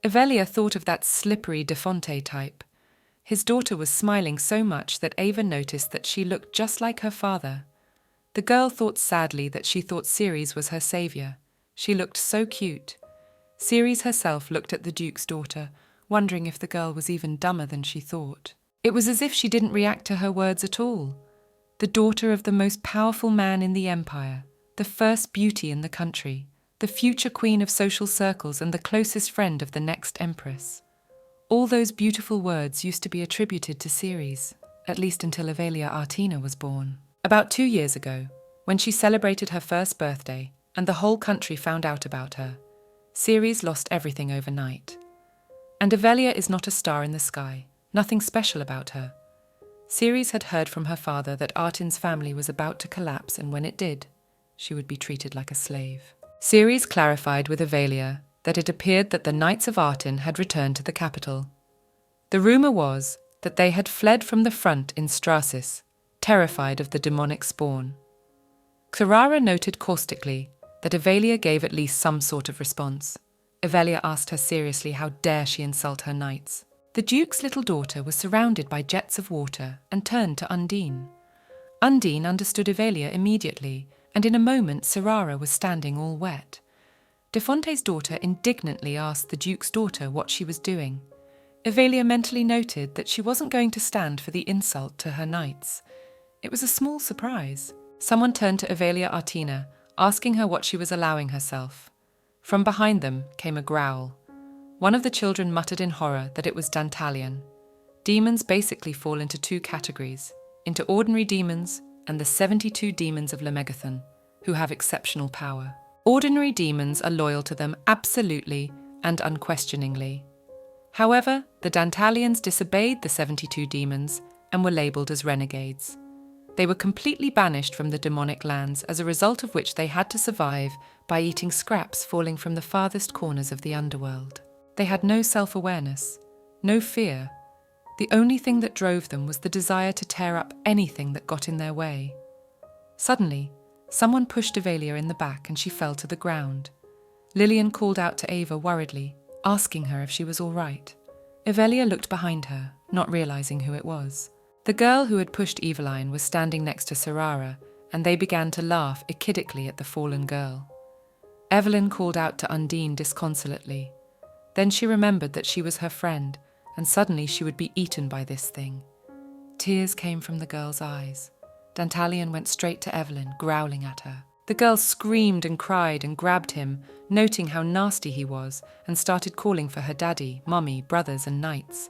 Evelia thought of that slippery De Fonte type. His daughter was smiling so much that Ava noticed that she looked just like her father. The girl thought sadly that she thought Ceres was her savior. She looked so cute. Ceres herself looked at the Duke's daughter, wondering if the girl was even dumber than she thought. It was as if she didn't react to her words at all. The daughter of the most powerful man in the empire, the first beauty in the country, the future queen of social circles and the closest friend of the next empress. All those beautiful words used to be attributed to Ceres, at least until Evelia Artina was born. About 2 years ago, when she celebrated her first birthday and the whole country found out about her, Ceres lost everything overnight. And Evelia is not a star in the sky, nothing special about her. Ceres had heard from her father that Artin's family was about to collapse, and when it did, she would be treated like a slave. Ceres clarified with Evelia that it appeared that the Knights of Artin had returned to the capital. The rumour was that they had fled from the front in Strasis, terrified of the demonic spawn. Clara noted caustically that Evelia gave at least some sort of response. Evelia asked her seriously how dare she insult her knights. The Duke's little daughter was surrounded by jets of water and turned to Undine. Undine understood Evelia immediately, and in a moment Sarara was standing all wet. De Fonte's daughter indignantly asked the Duke's daughter what she was doing. Evelia mentally noted that she wasn't going to stand for the insult to her knights. It was a small surprise. Someone turned to Evelia Artina, asking her what she was allowing herself. From behind them came a growl. One of the children muttered in horror that it was Dantalion. Demons basically fall into 2 categories, into ordinary demons and the 72 demons of Lemegathon, who have exceptional power. Ordinary demons are loyal to them absolutely and unquestioningly. However, the Dantalians disobeyed the 72 demons and were labelled as renegades. They were completely banished from the demonic lands, as a result of which they had to survive by eating scraps falling from the farthest corners of the underworld. They had no self-awareness, no fear. The only thing that drove them was the desire to tear up anything that got in their way. Suddenly, someone pushed Evelia in the back and she fell to the ground. Lillian called out to Ava worriedly, asking her if she was all right. Evelia looked behind her, not realizing who it was. The girl who had pushed Eveline was standing next to Sarara, and they began to laugh echidically at the fallen girl. Evelyn called out to Undine disconsolately. Then she remembered that she was her friend, and suddenly she would be eaten by this thing. Tears came from the girl's eyes. Dantalion went straight to Evelyn, growling at her. The girl screamed and cried and grabbed him, noting how nasty he was, and started calling for her daddy, mummy, brothers, and knights.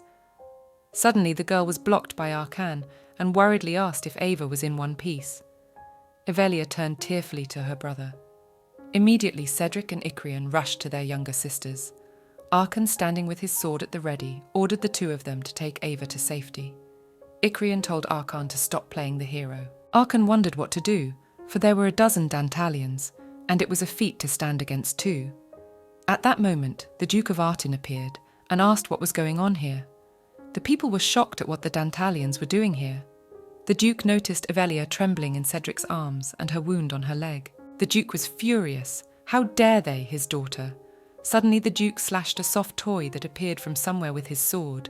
Suddenly the girl was blocked by Arcan and worriedly asked if Ava was in one piece. Evelia turned tearfully to her brother. Immediately Cedric and Icrian rushed to their younger sisters. Arcan, standing with his sword at the ready, ordered the 2 of them to take Ava to safety. Icrian told Arcan to stop playing the hero. Arcan wondered what to do, for there were a dozen Dantalians, and it was a feat to stand against 2. At that moment, the Duke of Artin appeared and asked what was going on here. The people were shocked at what the Dantalians were doing here. The Duke noticed Evelia trembling in Cedric's arms and her wound on her leg. The Duke was furious. How dare they, his daughter? Suddenly the Duke slashed a soft toy that appeared from somewhere with his sword.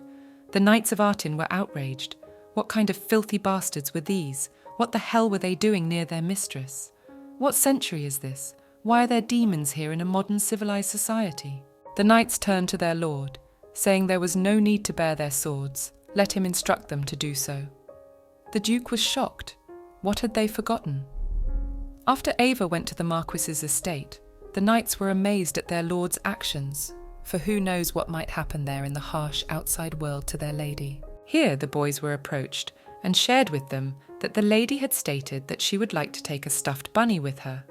The Knights of Artin were outraged. What kind of filthy bastards were these? What the hell were they doing near their mistress? What century is this? Why are there demons here in a modern civilized society? The knights turned to their lord, saying there was no need to bear their swords. Let him instruct them to do so. The Duke was shocked. What had they forgotten? After Ava went to the Marquis's estate, the knights were amazed at their lord's actions, for who knows what might happen there in the harsh outside world to their lady. Here the boys were approached and shared with them that the lady had stated that she would like to take a stuffed bunny with her.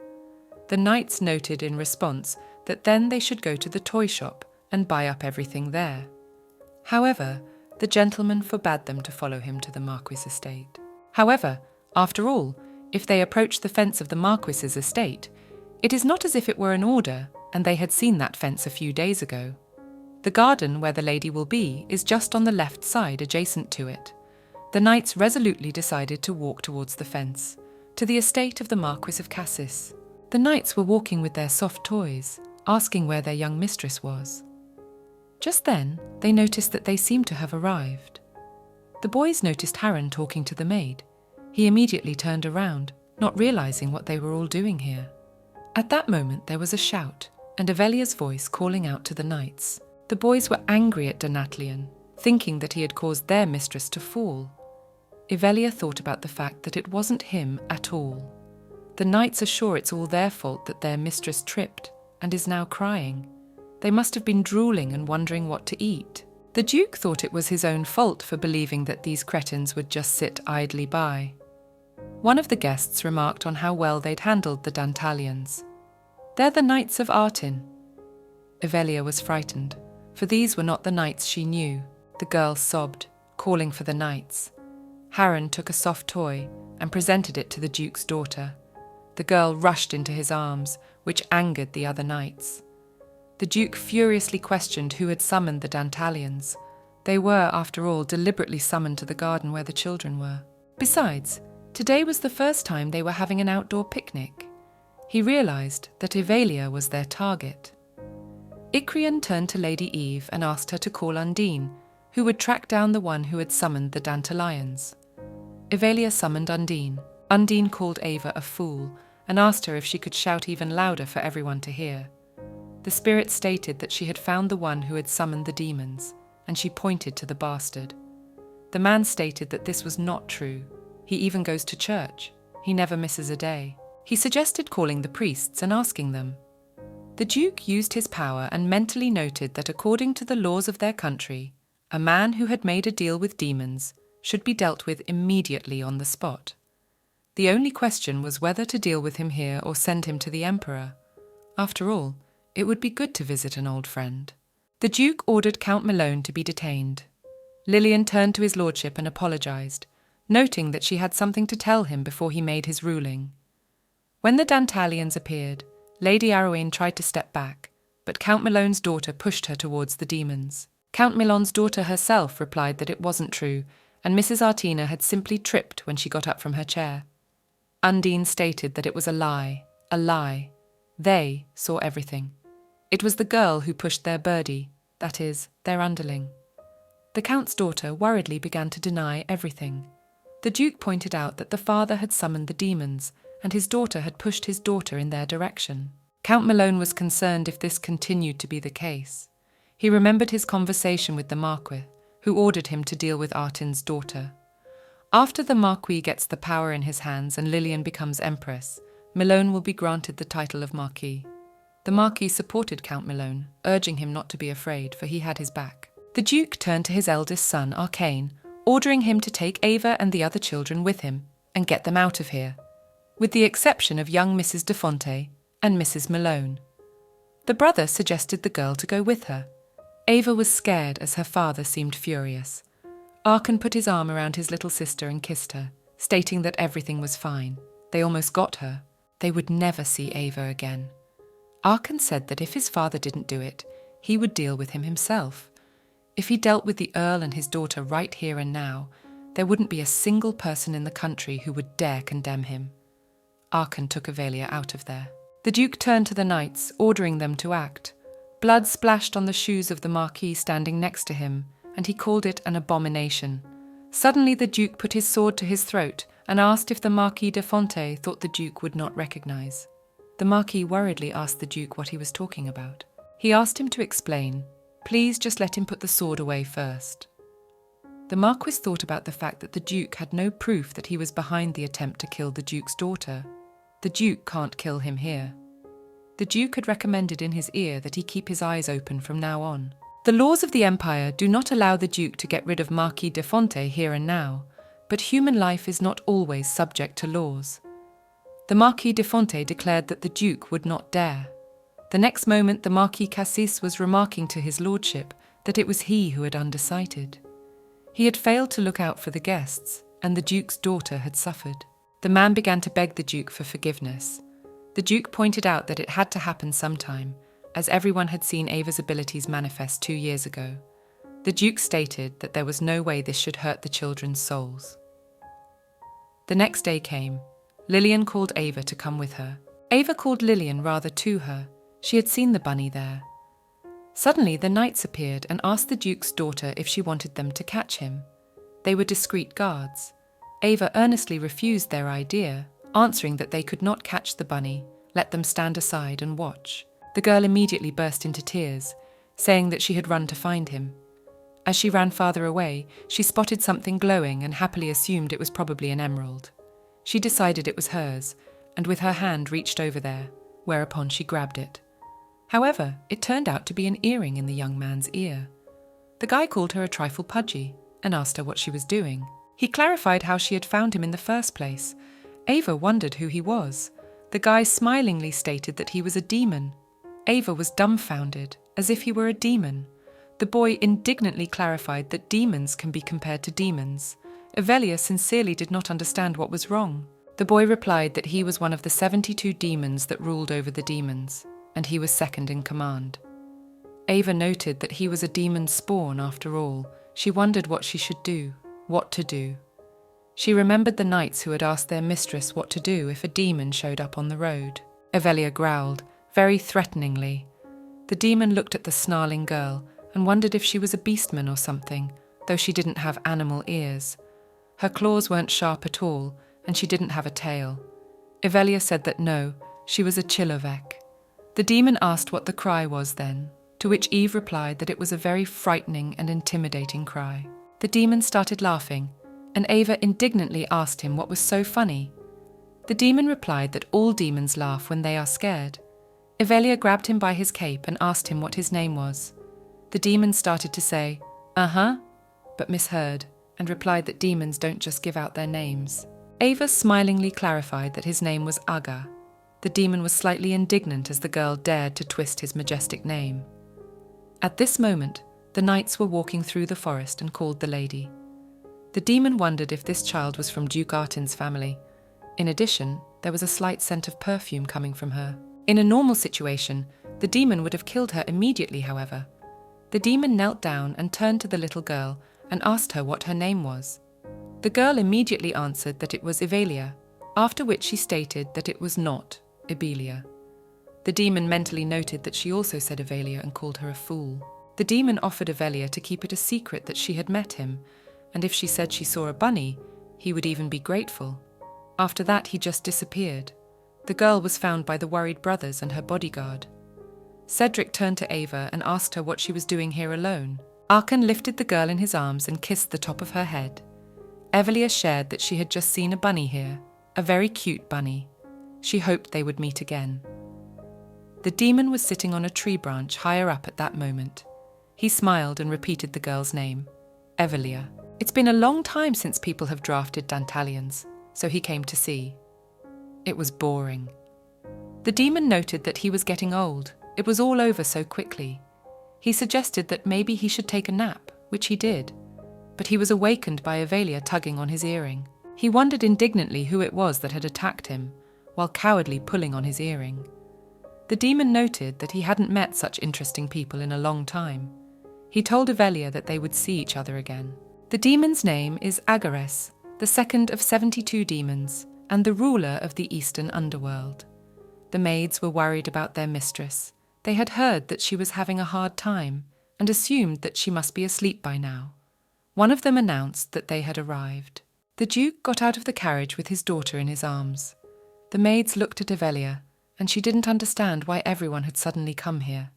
The knights noted in response that then they should go to the toy shop and buy up everything there. However, the gentleman forbade them to follow him to the Marquis' estate. However, after all, if they approach the fence of the Marquis's estate, it is not as if it were an order, and they had seen that fence a few days ago. The garden where the lady will be is just on the left side adjacent to it. The knights resolutely decided to walk towards the fence, to the estate of the Marquis of Cassis. The knights were walking with their soft toys, asking where their young mistress was. Just then, they noticed that they seemed to have arrived. The boys noticed Harren talking to the maid. He immediately turned around, not realizing what they were all doing here. At that moment, there was a shout, and Evelia's voice calling out to the knights. The boys were angry at Donatlian, thinking that he had caused their mistress to fall. Evelia thought about the fact that it wasn't him at all. The knights are sure it's all their fault that their mistress tripped and is now crying. They must have been drooling and wondering what to eat. The Duke thought it was his own fault for believing that these cretins would just sit idly by. One of the guests remarked on how well they'd handled the Dantalians. "They're the Knights of Artin." Evelia was frightened, for these were not the knights she knew. The girl sobbed, calling for the knights. Harren took a soft toy and presented it to the Duke's daughter. The girl rushed into his arms, which angered the other knights. The Duke furiously questioned who had summoned the Dantalians. They were, after all, deliberately summoned to the garden where the children were. Besides, today was the first time they were having an outdoor picnic. He realized that Evelia was their target. Icrian turned to Lady Eve and asked her to call Undine, who would track down the one who had summoned the Dantalians. Evelia summoned Undine. Undine called Ava a fool and asked her if she could shout even louder for everyone to hear. The spirit stated that she had found the one who had summoned the demons, and she pointed to the bastard. The man stated that this was not true. He even goes to church. He never misses a day. He suggested calling the priests and asking them. The Duke used his power and mentally noted that according to the laws of their country, a man who had made a deal with demons should be dealt with immediately on the spot. The only question was whether to deal with him here or send him to the Emperor. After all, it would be good to visit an old friend. The Duke ordered Count Malone to be detained. Lillian turned to his lordship and apologized, noting that she had something to tell him before he made his ruling. When the Dantalians appeared, Lady Arowayne tried to step back, but Count Malone's daughter pushed her towards the demons. Count Milan's daughter herself replied that it wasn't true, and Mrs. Artina had simply tripped when she got up from her chair. Undine stated that it was a lie, a lie. They saw everything. It was the girl who pushed their birdie, that is, their underling. The Count's daughter worriedly began to deny everything. The Duke pointed out that the father had summoned the demons, and his daughter had pushed his daughter in their direction. Count Malone was concerned if this continued to be the case. He remembered his conversation with the Marquis, who ordered him to deal with Artin's daughter. After the Marquis gets the power in his hands and Lillian becomes Empress, Malone will be granted the title of Marquis. The Marquis supported Count Malone, urging him not to be afraid, for he had his back. The Duke turned to his eldest son, Arcane, ordering him to take Ava and the other children with him and get them out of here, with the exception of young Mrs. de Fonte and Mrs. Malone. The brother suggested the girl to go with her. Ava was scared as her father seemed furious. Arkan put his arm around his little sister and kissed her, stating that everything was fine. They almost got her. They would never see Ava again. Arkan said that if his father didn't do it, he would deal with him himself. If he dealt with the Earl and his daughter right here and now, there wouldn't be a single person in the country who would dare condemn him. Arkan took Avelia out of there. The Duke turned to the knights, ordering them to act. Blood splashed on the shoes of the Marquis standing next to him, and he called it an abomination. Suddenly the Duke put his sword to his throat and asked if the Marquis de Fonte thought the Duke would not recognize. The Marquis worriedly asked the Duke what he was talking about. He asked him to explain. Please just let him put the sword away first. The Marquis thought about the fact that the Duke had no proof that he was behind the attempt to kill the Duke's daughter. The Duke can't kill him here. The Duke had recommended in his ear that he keep his eyes open from now on. The laws of the Empire do not allow the Duke to get rid of Marquis de Fonte here and now, but human life is not always subject to laws. The Marquis de Fonte declared that the Duke would not dare. The next moment the Marquis Cassis was remarking to his lordship that it was he who had undersighted. He had failed to look out for the guests, and the Duke's daughter had suffered. The man began to beg the Duke for forgiveness. The Duke pointed out that it had to happen sometime, as everyone had seen Ava's abilities manifest 2 years ago. The Duke stated that there was no way this should hurt the children's souls. The next day came. Lillian called Ava to come with her. Ava called Lillian rather to her. She had seen the bunny there. Suddenly, the knights appeared and asked the duke's daughter if she wanted them to catch him. They were discreet guards. Ava earnestly refused their idea, answering that they could not catch the bunny, let them stand aside and watch. The girl immediately burst into tears, saying that she had run to find him. As she ran farther away, she spotted something glowing and happily assumed it was probably an emerald. She decided it was hers, and with her hand reached over there, whereupon she grabbed it. However, it turned out to be an earring in the young man's ear. The guy called her a trifle pudgy and asked her what she was doing. He clarified how she had found him in the first place. Ava wondered who he was. The guy smilingly stated that he was a demon. Ava was dumbfounded, as if he were a demon. The boy indignantly clarified that demons can be compared to demons. Avelia sincerely did not understand what was wrong. The boy replied that he was one of the 72 demons that ruled over the demons, and he was second in command. Ava noted that he was a demon's spawn after all. She wondered what she should do, what to do. She remembered the knights who had asked their mistress what to do if a demon showed up on the road. Avelia growled, very threateningly. The demon looked at the snarling girl and wondered if she was a beastman or something, though she didn't have animal ears. Her claws weren't sharp at all, and she didn't have a tail. Avelia said that no, she was a chilovek. The demon asked what the cry was then, to which Eve replied that it was a very frightening and intimidating cry. The demon started laughing, and Ava indignantly asked him what was so funny. The demon replied that all demons laugh when they are scared. Avelia grabbed him by his cape and asked him what his name was. The demon started to say, "Uh-huh," but misheard, and replied that demons don't just give out their names. Ava smilingly clarified that his name was Aga. The demon was slightly indignant as the girl dared to twist his majestic name. At this moment, the knights were walking through the forest and called the lady. The demon wondered if this child was from Duke Artin's family. In addition, there was a slight scent of perfume coming from her. In a normal situation, the demon would have killed her immediately, however. The demon knelt down and turned to the little girl and asked her what her name was. The girl immediately answered that it was Evelia, after which she stated that it was not Ebelia. The demon mentally noted that she also said Evelia and called her a fool. The demon offered Evelia to keep it a secret that she had met him, and if she said she saw a bunny, he would even be grateful. After that, he just disappeared. The girl was found by the worried brothers and her bodyguard. Cedric turned to Ava and asked her what she was doing here alone. Arkan lifted the girl in his arms and kissed the top of her head. Evelia shared that she had just seen a bunny here, a very cute bunny. She hoped they would meet again. The demon was sitting on a tree branch higher up at that moment. He smiled and repeated the girl's name, Evelia. It's been a long time since people have drafted Dantalians, so he came to see. It was boring. The demon noted that he was getting old. It was all over so quickly. He suggested that maybe he should take a nap, which he did, but he was awakened by Evelia tugging on his earring. He wondered indignantly who it was that had attacked him, while cowardly pulling on his earring. The demon noted that he hadn't met such interesting people in a long time. He told Evelia that they would see each other again. The demon's name is Agares, the second of 72 demons, and the ruler of the eastern underworld. The maids were worried about their mistress. They had heard that she was having a hard time, and assumed that she must be asleep by now. One of them announced that they had arrived. The Duke got out of the carriage with his daughter in his arms. The maids looked at Evelia, and she didn't understand why everyone had suddenly come here.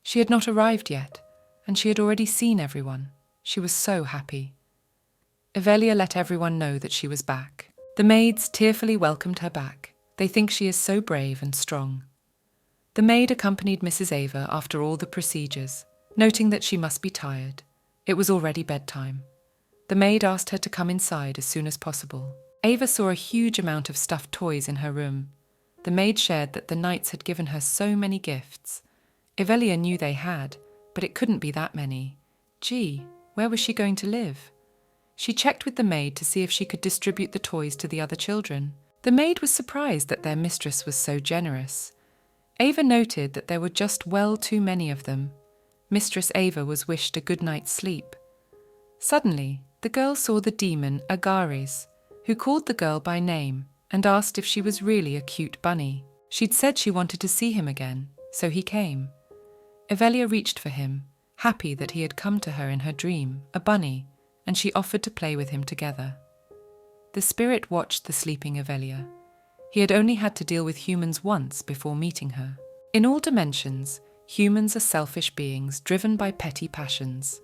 She had not arrived yet, and she had already seen everyone. She was so happy. Evelia let everyone know that she was back. The maids tearfully welcomed her back. They think she is so brave and strong. The maid accompanied Mrs. Ava after all the procedures, noting that she must be tired. It was already bedtime. The maid asked her to come inside as soon as possible. Ava saw a huge amount of stuffed toys in her room. The maid shared that the knights had given her so many gifts. Evelia knew they had, but it couldn't be that many. Gee, where was she going to live? She checked with the maid to see if she could distribute the toys to the other children. The maid was surprised that their mistress was so generous. Ava noted that there were just well too many of them. Mistress Ava was wished a good night's sleep. Suddenly, the girl saw the demon Agares, who called the girl by name and asked if she was really a cute bunny. She'd said she wanted to see him again, so he came. Evelia reached for him, happy that he had come to her in her dream, a bunny, and she offered to play with him together. The spirit watched the sleeping Evelia. He had only had to deal with humans once before meeting her. In all dimensions, humans are selfish beings driven by petty passions.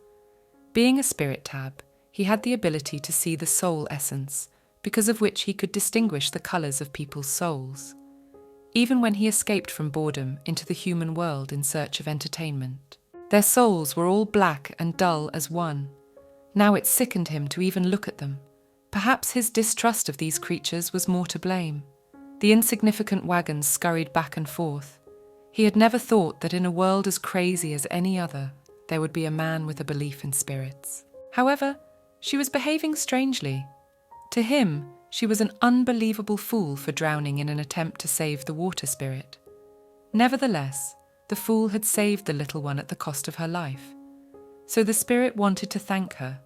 Being a spirit tab, he had the ability to see the soul essence, because of which he could distinguish the colours of people's souls. Even when he escaped from boredom into the human world in search of entertainment, their souls were all black and dull as one. Now it sickened him to even look at them. Perhaps his distrust of these creatures was more to blame. The insignificant wagons scurried back and forth. He had never thought that in a world as crazy as any other, there would be a man with a belief in spirits. However, she was behaving strangely. To him, she was an unbelievable fool for drowning in an attempt to save the water spirit. Nevertheless, the fool had saved the little one at the cost of her life. So the spirit wanted to thank her.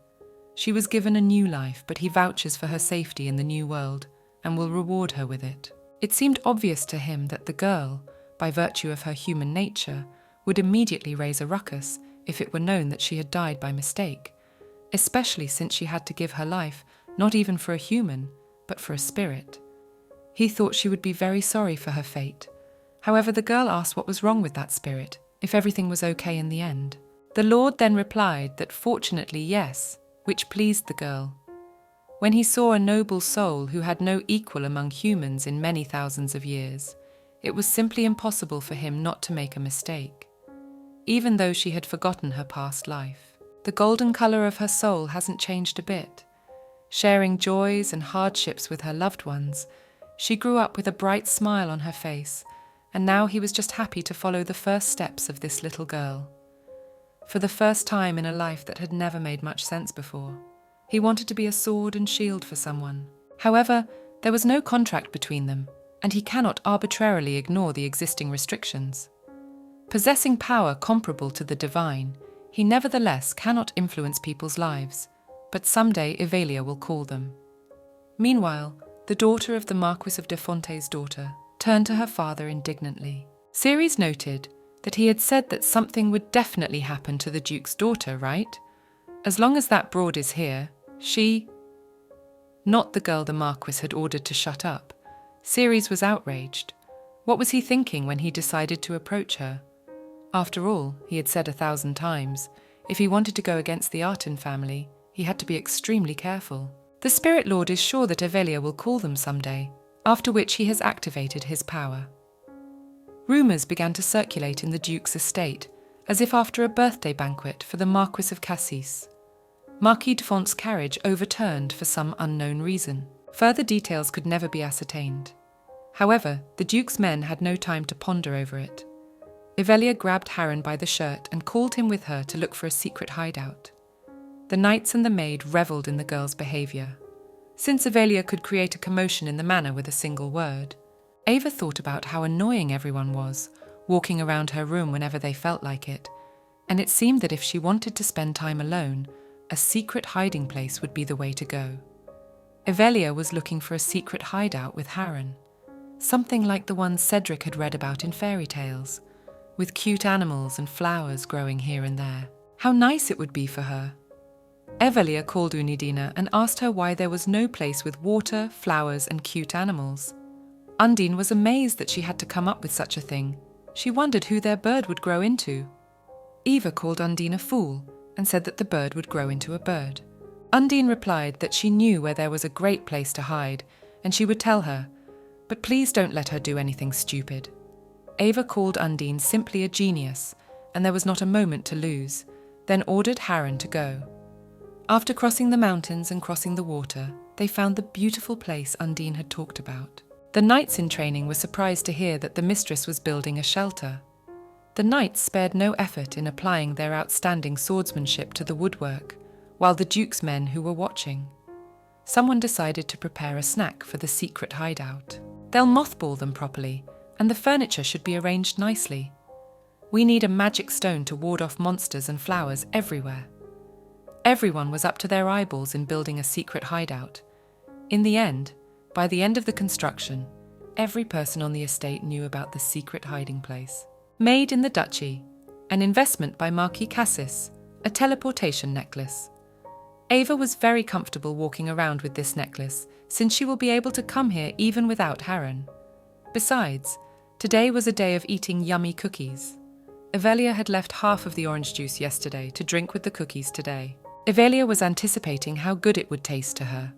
She was given a new life, but he vouches for her safety in the new world and will reward her with it. It seemed obvious to him that the girl, by virtue of her human nature, would immediately raise a ruckus if it were known that she had died by mistake, especially since she had to give her life not even for a human, but for a spirit. He thought she would be very sorry for her fate. However, the girl asked what was wrong with that spirit, if everything was okay in the end. The Lord then replied that fortunately yes, which pleased the girl. When he saw a noble soul who had no equal among humans in many thousands of years, it was simply impossible for him not to make a mistake. Even though she had forgotten her past life, the golden colour of her soul hasn't changed a bit. Sharing joys and hardships with her loved ones, she grew up with a bright smile on her face, and now he was just happy to follow the first steps of this little girl. For the first time in a life that had never made much sense before, he wanted to be a sword and shield for someone. However, there was no contract between them, and he cannot arbitrarily ignore the existing restrictions. Possessing power comparable to the divine, he nevertheless cannot influence people's lives, but someday Evelia will call them. Meanwhile, the daughter of the Marquis of de Fonte's daughter turned to her father indignantly. Ceres noted that he had said that something would definitely happen to the Duke's daughter, right? As long as that broad is here, she... Not the girl the Marquis had ordered to shut up. Ceres was outraged. What was he thinking when he decided to approach her? After all, he had said 1,000 times, if he wanted to go against the Artin family, he had to be extremely careful. The Spirit Lord is sure that Evelia will call them someday, after which he has activated his power. Rumours began to circulate in the Duke's estate, as if after a birthday banquet for the Marquis of Cassis. Marquis de Font's carriage overturned for some unknown reason. Further details could never be ascertained. However, the Duke's men had no time to ponder over it. Evelia grabbed Harren by the shirt and called him with her to look for a secret hideout. The knights and the maid revelled in the girl's behaviour. Since Evelia could create a commotion in the manor with a single word, Ava thought about how annoying everyone was, walking around her room whenever they felt like it, and it seemed that if she wanted to spend time alone, a secret hiding place would be the way to go. Evelia was looking for a secret hideout with Harren, something like the one Cedric had read about in fairy tales, with cute animals and flowers growing here and there. How nice it would be for her. Evelia called Unidina and asked her why there was no place with water, flowers and cute animals. Undine was amazed that she had to come up with such a thing. She wondered who their bird would grow into. Eva called Undine a fool and said that the bird would grow into a bird. Undine replied that she knew where there was a great place to hide and she would tell her, but please don't let her do anything stupid. Ava called Undine simply a genius, and there was not a moment to lose, then ordered Harren to go. After crossing the mountains and crossing the water, they found the beautiful place Undine had talked about. The knights in training were surprised to hear that the mistress was building a shelter. The knights spared no effort in applying their outstanding swordsmanship to the woodwork, while the Duke's men who were watching. Someone decided to prepare a snack for the secret hideout. They'll mothball them properly, and the furniture should be arranged nicely. We need a magic stone to ward off monsters and flowers everywhere. Everyone was up to their eyeballs in building a secret hideout. In the end, by the end of the construction, every person on the estate knew about the secret hiding place. Made in the duchy, an investment by Marquis Cassis, a teleportation necklace. Ava was very comfortable walking around with this necklace, since she will be able to come here even without Harren. Besides, today was a day of eating yummy cookies. Evelia had left half of the orange juice yesterday to drink with the cookies today. Evelia was anticipating how good it would taste to her.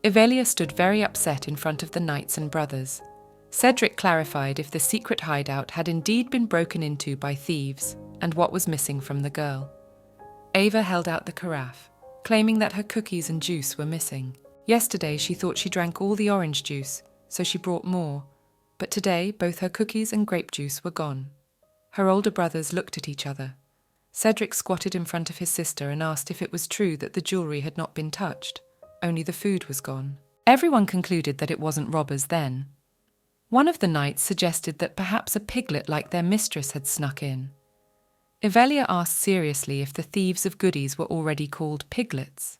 Evelia stood very upset in front of the knights and brothers. Cedric clarified if the secret hideout had indeed been broken into by thieves and what was missing from the girl. Ava held out the carafe, claiming that her cookies and juice were missing. Yesterday she thought she drank all the orange juice, so she brought more, but today both her cookies and grape juice were gone. Her older brothers looked at each other. Cedric squatted in front of his sister and asked if it was true that the jewellery had not been touched, only the food was gone. Everyone concluded that it wasn't robbers then. One of the knights suggested that perhaps a piglet like their mistress had snuck in. Evelia asked seriously if the thieves of goodies were already called piglets.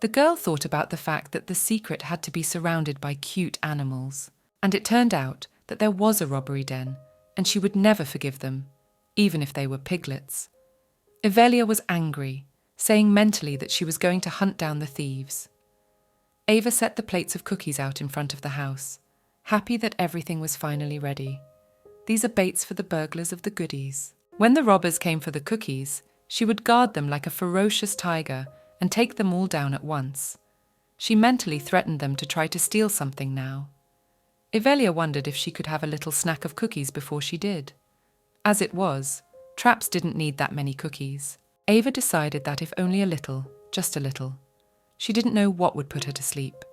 The girl thought about the fact that the secret had to be surrounded by cute animals, and it turned out that there was a robbery den, and she would never forgive them, even if they were piglets. Evelia was angry, saying mentally that she was going to hunt down the thieves. Ava set the plates of cookies out in front of the house, happy that everything was finally ready. These are baits for the burglars of the goodies. When the robbers came for the cookies, she would guard them like a ferocious tiger and take them all down at once. She mentally threatened them to try to steal something now. Evelia wondered if she could have a little snack of cookies before she did. As it was, traps didn't need that many cookies. Ava decided that if only a little, just a little. She didn't know what would put her to sleep.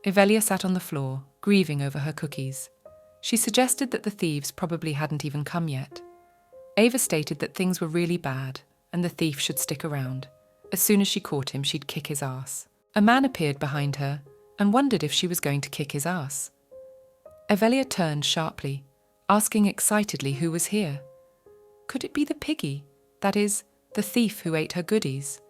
Evelia sat on the floor, grieving over her cookies. She suggested that the thieves probably hadn't even come yet. Ava stated that things were really bad, and the thief should stick around. As soon as she caught him, she'd kick his ass. A man appeared behind her, and wondered if she was going to kick his ass. Evelia turned sharply, asking excitedly who was here. Could it be the piggy, that is, the thief who ate her goodies?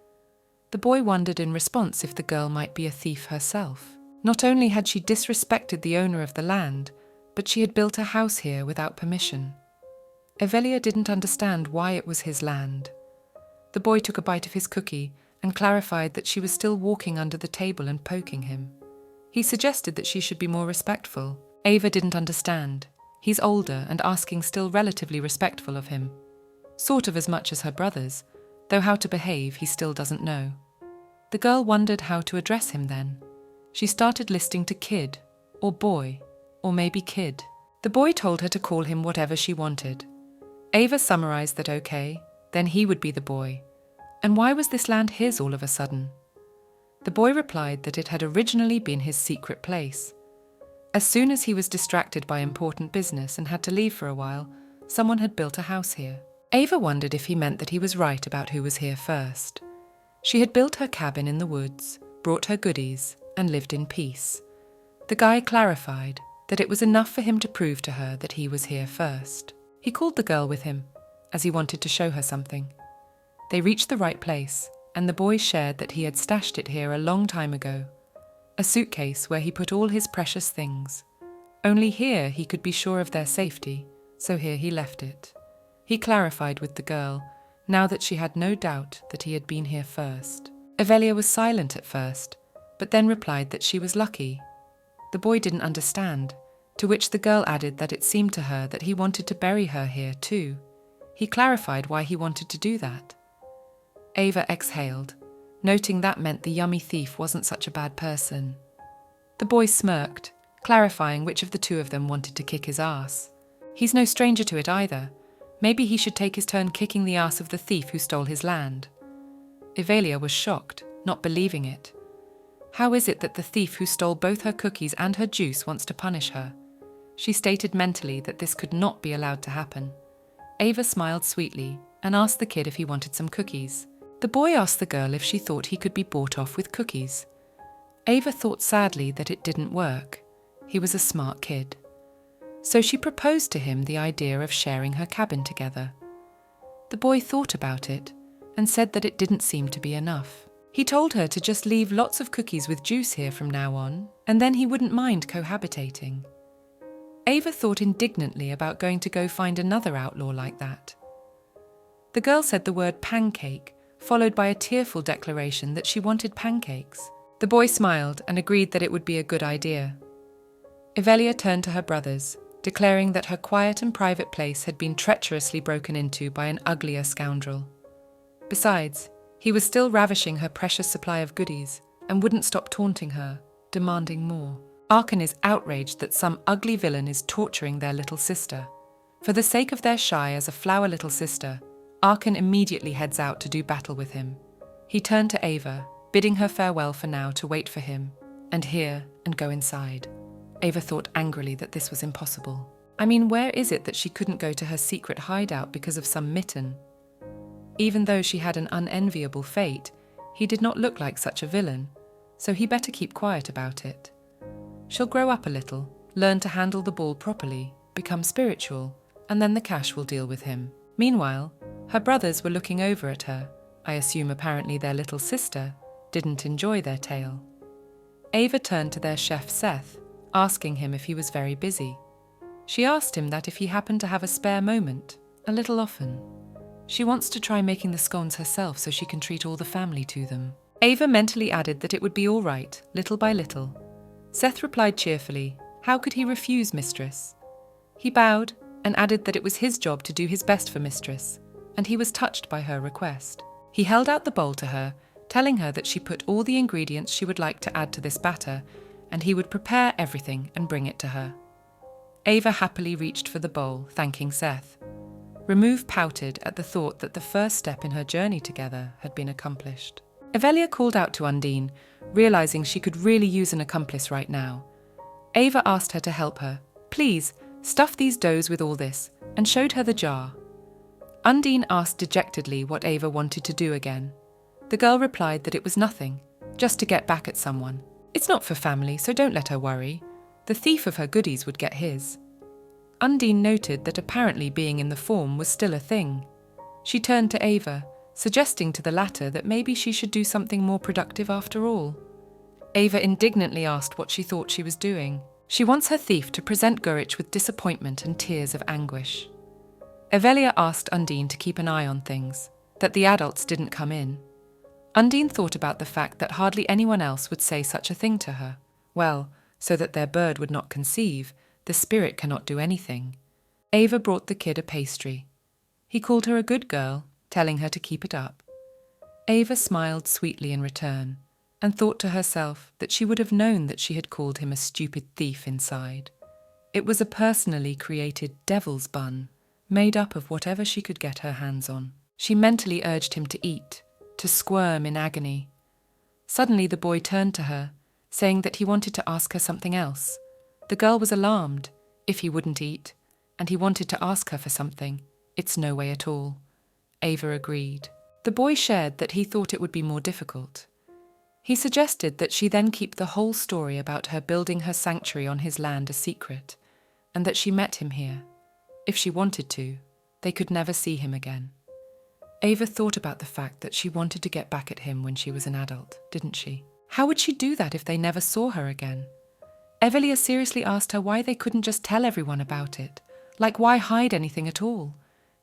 The boy wondered in response if the girl might be a thief herself. Not only had she disrespected the owner of the land, but she had built a house here without permission. Evelia didn't understand why it was his land. The boy took a bite of his cookie and clarified that she was still walking under the table and poking him. He suggested that she should be more respectful. Ava didn't understand. He's older and asking still relatively respectful of him. Sort of as much as her brothers, though how to behave he still doesn't know. The girl wondered how to address him then. She started listing to kid, or boy, or maybe kid. The boy told her to call him whatever she wanted. Ava summarized that okay, then he would be the boy. And why was this land his all of a sudden? The boy replied that it had originally been his secret place. As soon as he was distracted by important business and had to leave for a while, someone had built a house here. Ava wondered if he meant that he was right about who was here first. She had built her cabin in the woods, brought her goodies, and lived in peace. The guy clarified that it was enough for him to prove to her that he was here first. He called the girl with him, as he wanted to show her something. They reached the right place, and the boy shared that he had stashed it here a long time ago. A suitcase where he put all his precious things. Only here he could be sure of their safety, so here he left it. He clarified with the girl, now that she had no doubt that he had been here first. Evelia was silent at first, but then replied that she was lucky. The boy didn't understand, to which the girl added that it seemed to her that he wanted to bury her here too. He clarified why he wanted to do that. Ava exhaled, noting that meant the yummy thief wasn't such a bad person. The boy smirked, clarifying which of the two of them wanted to kick his ass. He's no stranger to it either. Maybe he should take his turn kicking the ass of the thief who stole his land. Evelia was shocked, not believing it. How is it that the thief who stole both her cookies and her juice wants to punish her? She stated mentally that this could not be allowed to happen. Ava smiled sweetly and asked the kid if he wanted some cookies. The boy asked the girl if she thought he could be bought off with cookies. Ava thought sadly that it didn't work. He was a smart kid. So she proposed to him the idea of sharing her cabin together. The boy thought about it and said that it didn't seem to be enough. He told her to just leave lots of cookies with juice here from now on, and then he wouldn't mind cohabitating. Ava thought indignantly about going to go find another outlaw like that. The girl said the word pancake, followed by a tearful declaration that she wanted pancakes. The boy smiled and agreed that it would be a good idea. Evelia turned to her brothers, declaring that her quiet and private place had been treacherously broken into by an uglier scoundrel. Besides, he was still ravishing her precious supply of goodies and wouldn't stop taunting her, demanding more. Arkan is outraged that some ugly villain is torturing their little sister. For the sake of their shy as a flower little sister, Arkan immediately heads out to do battle with him. He turned to Ava, bidding her farewell for now to wait for him, and hear and go inside. Ava thought angrily that this was impossible. I mean, where is it that she couldn't go to her secret hideout because of some mitten? Even though she had an unenviable fate, he did not look like such a villain, so he better keep quiet about it. She'll grow up a little, learn to handle the ball properly, become spiritual, and then the cash will deal with him. Meanwhile, her brothers were looking over at her. I assume apparently their little sister didn't enjoy their tale. Ava turned to their chef Seth, asking him if he was very busy. She asked him that if he happened to have a spare moment, a little often. She wants to try making the scones herself so she can treat all the family to them. Ava mentally added that it would be all right, little by little. Seth replied cheerfully, how could he refuse Mistress? He bowed and added that it was his job to do his best for Mistress, and he was touched by her request. He held out the bowl to her, telling her that she put all the ingredients she would like to add to this batter, and he would prepare everything and bring it to her. Ava happily reached for the bowl, thanking Seth. Remove pouted at the thought that the first step in her journey together had been accomplished. Evelia called out to Undine, realizing she could really use an accomplice right now. Ava asked her to help her. Please, stuff these doughs with all this, and showed her the jar. Undine asked dejectedly what Ava wanted to do again. The girl replied that it was nothing, just to get back at someone. It's not for family, so don't let her worry. The thief of her goodies would get his. Undine noted that apparently being in the form was still a thing. She turned to Ava, suggesting to the latter that maybe she should do something more productive after all. Ava indignantly asked what she thought she was doing. She wants her thief to present Gurich with disappointment and tears of anguish. Evelia asked Undine to keep an eye on things, that the adults didn't come in. Undine thought about the fact that hardly anyone else would say such a thing to her. Well, so that their bird would not conceive, the spirit cannot do anything. Ava brought the kid a pastry. He called her a good girl, telling her to keep it up. Ava smiled sweetly in return, and thought to herself that she would have known that she had called him a stupid thief inside. It was a personally created devil's bun, made up of whatever she could get her hands on. She mentally urged him to eat, to squirm in agony. Suddenly the boy turned to her, saying that he wanted to ask her something else. The girl was alarmed, if he wouldn't eat, and he wanted to ask her for something. It's no way at all. Ava agreed. The boy shared that he thought it would be more difficult. He suggested that she then keep the whole story about her building her sanctuary on his land a secret, and that she met him here. If she wanted to, they could never see him again. Ava thought about the fact that she wanted to get back at him when she was an adult, didn't she? How would she do that if they never saw her again? Evelia seriously asked her why they couldn't just tell everyone about it. Like, why hide anything at all?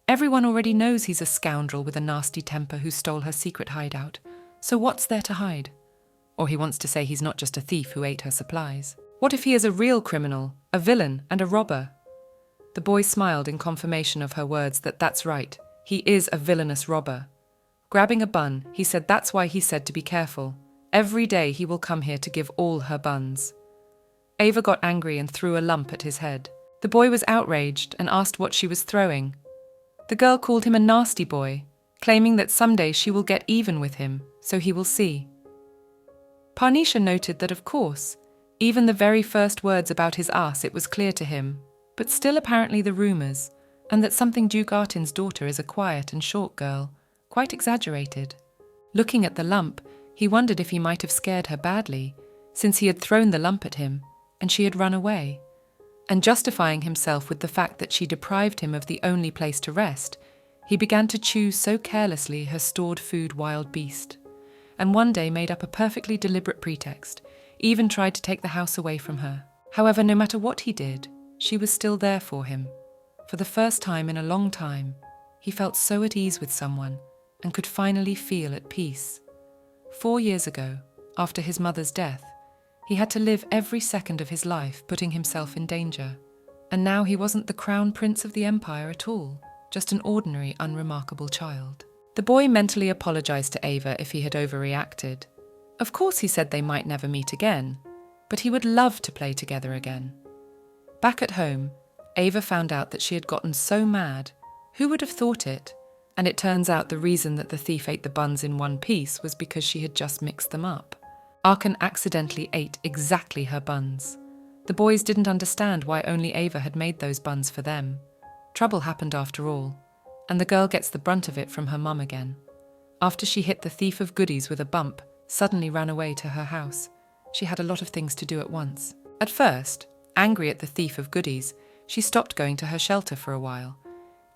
Everyone already knows he's a scoundrel with a nasty temper who stole her secret hideout. So what's there to hide? Or he wants to say he's not just a thief who ate her supplies. What if he is a real criminal, a villain, and a robber? The boy smiled in confirmation of her words that that's right. He is a villainous robber. Grabbing a bun, he said that's why he said to be careful. Every day he will come here to give all her buns. Ava got angry and threw a lump at his head. The boy was outraged and asked what she was throwing. The girl called him a nasty boy, claiming that someday she will get even with him, so he will see. Parnisha noted that, of course, even the very first words about his ass, it was clear to him, but still apparently the rumours, and that something Duke Artin's daughter is a quiet and short girl, quite exaggerated. Looking at the lump, he wondered if he might have scared her badly, since he had thrown the lump at him, and she had run away. And justifying himself with the fact that she deprived him of the only place to rest, he began to chew so carelessly her stored food wild beast, and one day made up a perfectly deliberate pretext, even tried to take the house away from her. However, no matter what he did, she was still there for him. For the first time in a long time, he felt so at ease with someone and could finally feel at peace. 4 years ago, after his mother's death, he had to live every second of his life putting himself in danger. And now he wasn't the crown prince of the empire at all, just an ordinary, unremarkable child. The boy mentally apologized to Ava if he had overreacted. Of course he said they might never meet again, but he would love to play together again. Back at home, Ava found out that she had gotten so mad. Who would have thought it? And it turns out the reason that the thief ate the buns in one piece was because she had just mixed them up. Arkan accidentally ate exactly her buns. The boys didn't understand why only Ava had made those buns for them. Trouble happened after all, and the girl gets the brunt of it from her mum again. After she hit the thief of goodies with a bump, suddenly ran away to her house. She had a lot of things to do at once. At first, angry at the thief of goodies, she stopped going to her shelter for a while.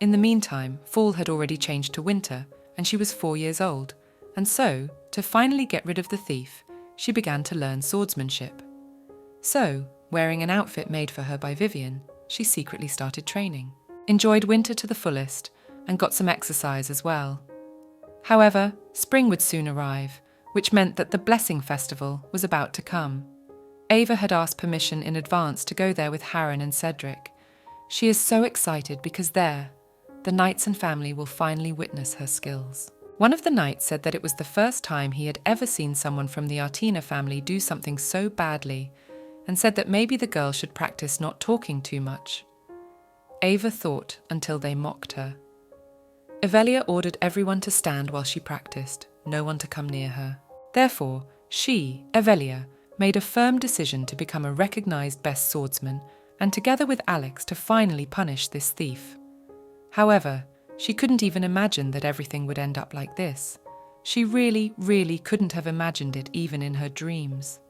In the meantime, fall had already changed to winter, and she was 4 years old, and so, to finally get rid of the thief, she began to learn swordsmanship. So, wearing an outfit made for her by Vivian, she secretly started training, enjoyed winter to the fullest, and got some exercise as well. However, spring would soon arrive, which meant that the Blessing Festival was about to come. Ava had asked permission in advance to go there with Harren and Cedric. She is so excited because there, the knights and family will finally witness her skills. One of the knights said that it was the first time he had ever seen someone from the Artina family do something so badly, and said that maybe the girl should practice not talking too much. Ava thought until they mocked her. Evelia ordered everyone to stand while she practiced, no one to come near her. Therefore, she, Evelia, made a firm decision to become a recognized best swordsman and together with Alex to finally punish this thief. However, she couldn't even imagine that everything would end up like this. She really couldn't have imagined it even in her dreams.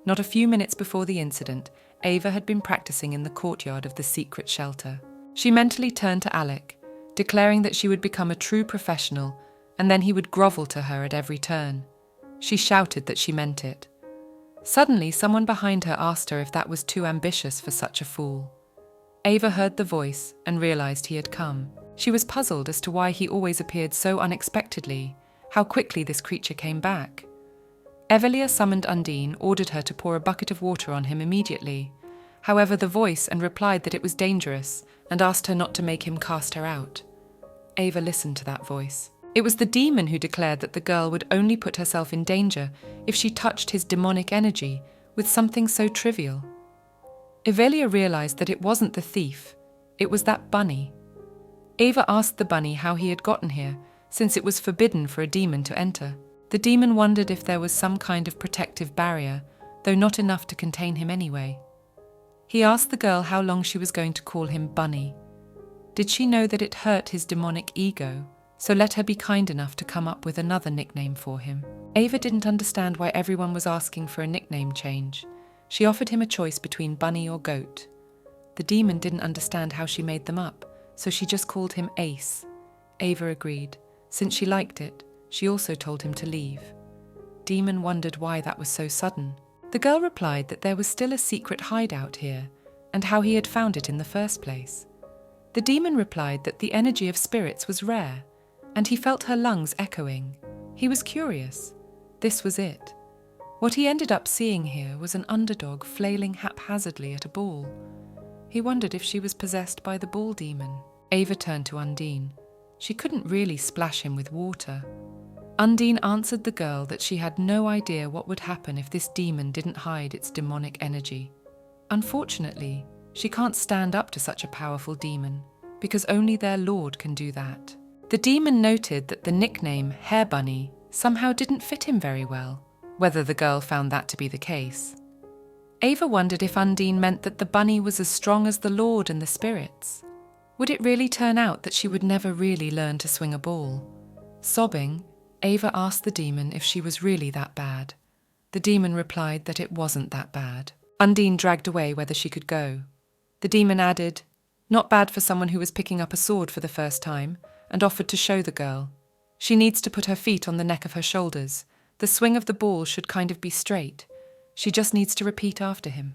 Not a few minutes before the incident, Ava had been practicing in the courtyard of the secret shelter. She mentally turned to Alec, declaring that she would become a true professional, and then he would grovel to her at every turn. She shouted that she meant it. Suddenly, someone behind her asked her if that was too ambitious for such a fool. Ava heard the voice and realized he had come. She was puzzled as to why he always appeared so unexpectedly, how quickly this creature came back. Evelia summoned Undine, ordered her to pour a bucket of water on him immediately. However, the voice and replied that it was dangerous and asked her not to make him cast her out. Ava listened to that voice. It was the demon who declared that the girl would only put herself in danger if she touched his demonic energy with something so trivial. Evelia realized that it wasn't the thief, it was that bunny. Ava asked the bunny how he had gotten here, since it was forbidden for a demon to enter. The demon wondered if there was some kind of protective barrier, though not enough to contain him anyway. He asked the girl how long she was going to call him Bunny. Did she know that it hurt his demonic ego, so let her be kind enough to come up with another nickname for him? Ava didn't understand why everyone was asking for a nickname change. She offered him a choice between Bunny or Goat. The demon didn't understand how she made them up, so she just called him Ace. Ava agreed. Since she liked it, she also told him to leave. Demon wondered why that was so sudden. The girl replied that there was still a secret hideout here, and how he had found it in the first place. The demon replied that the energy of spirits was rare, and he felt her lungs echoing. He was curious. This was it. What he ended up seeing here was an underdog flailing haphazardly at a ball. He wondered if she was possessed by the ball demon. Ava turned to Undine. She couldn't really splash him with water. Undine answered the girl that she had no idea what would happen if this demon didn't hide its demonic energy. Unfortunately, she can't stand up to such a powerful demon, because only their lord can do that. The demon noted that the nickname Hair Bunny somehow didn't fit him very well, whether the girl found that to be the case. Ava wondered if Undine meant that the bunny was as strong as the lord and the spirits. Would it really turn out that she would never really learn to swing a ball? Sobbing, Ava asked the demon if she was really that bad. The demon replied that it wasn't that bad. Undine dragged away whether she could go. The demon added, "Not bad for someone who was picking up a sword for the first time," and offered to show the girl. She needs to put her feet on the neck of her shoulders. The swing of the ball should kind of be straight. She just needs to repeat after him.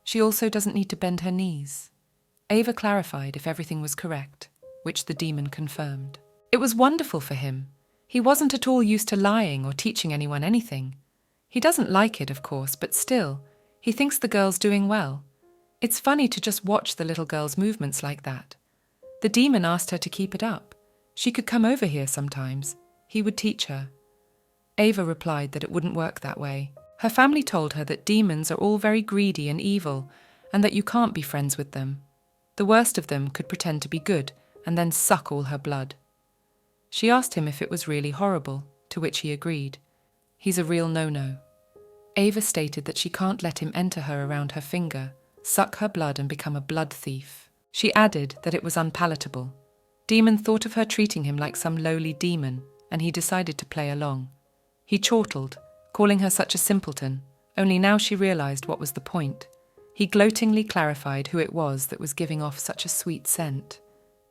She also doesn't need to bend her knees. Ava clarified if everything was correct. which the demon confirmed. It was wonderful for him. He wasn't at all used to lying or teaching anyone anything. He doesn't like it, of course, but still, he thinks the girl's doing well. It's funny to just watch the little girl's movements like that. The demon asked her to keep it up. She could come over here sometimes. He would teach her. Ava replied that it wouldn't work that way. Her family told her that demons are all very greedy and evil, and that you can't be friends with them. The worst of them could pretend to be good and then suck all her blood. She asked him if it was really horrible, to which he agreed. He's a real no-no. Ava stated that she can't let him enter her around her finger, suck her blood and become a blood thief. She added that it was unpalatable. Demon thought of her treating him like some lowly demon, and he decided to play along. He chortled, calling her such a simpleton, only now she realized what was the point. He gloatingly clarified who it was that was giving off such a sweet scent.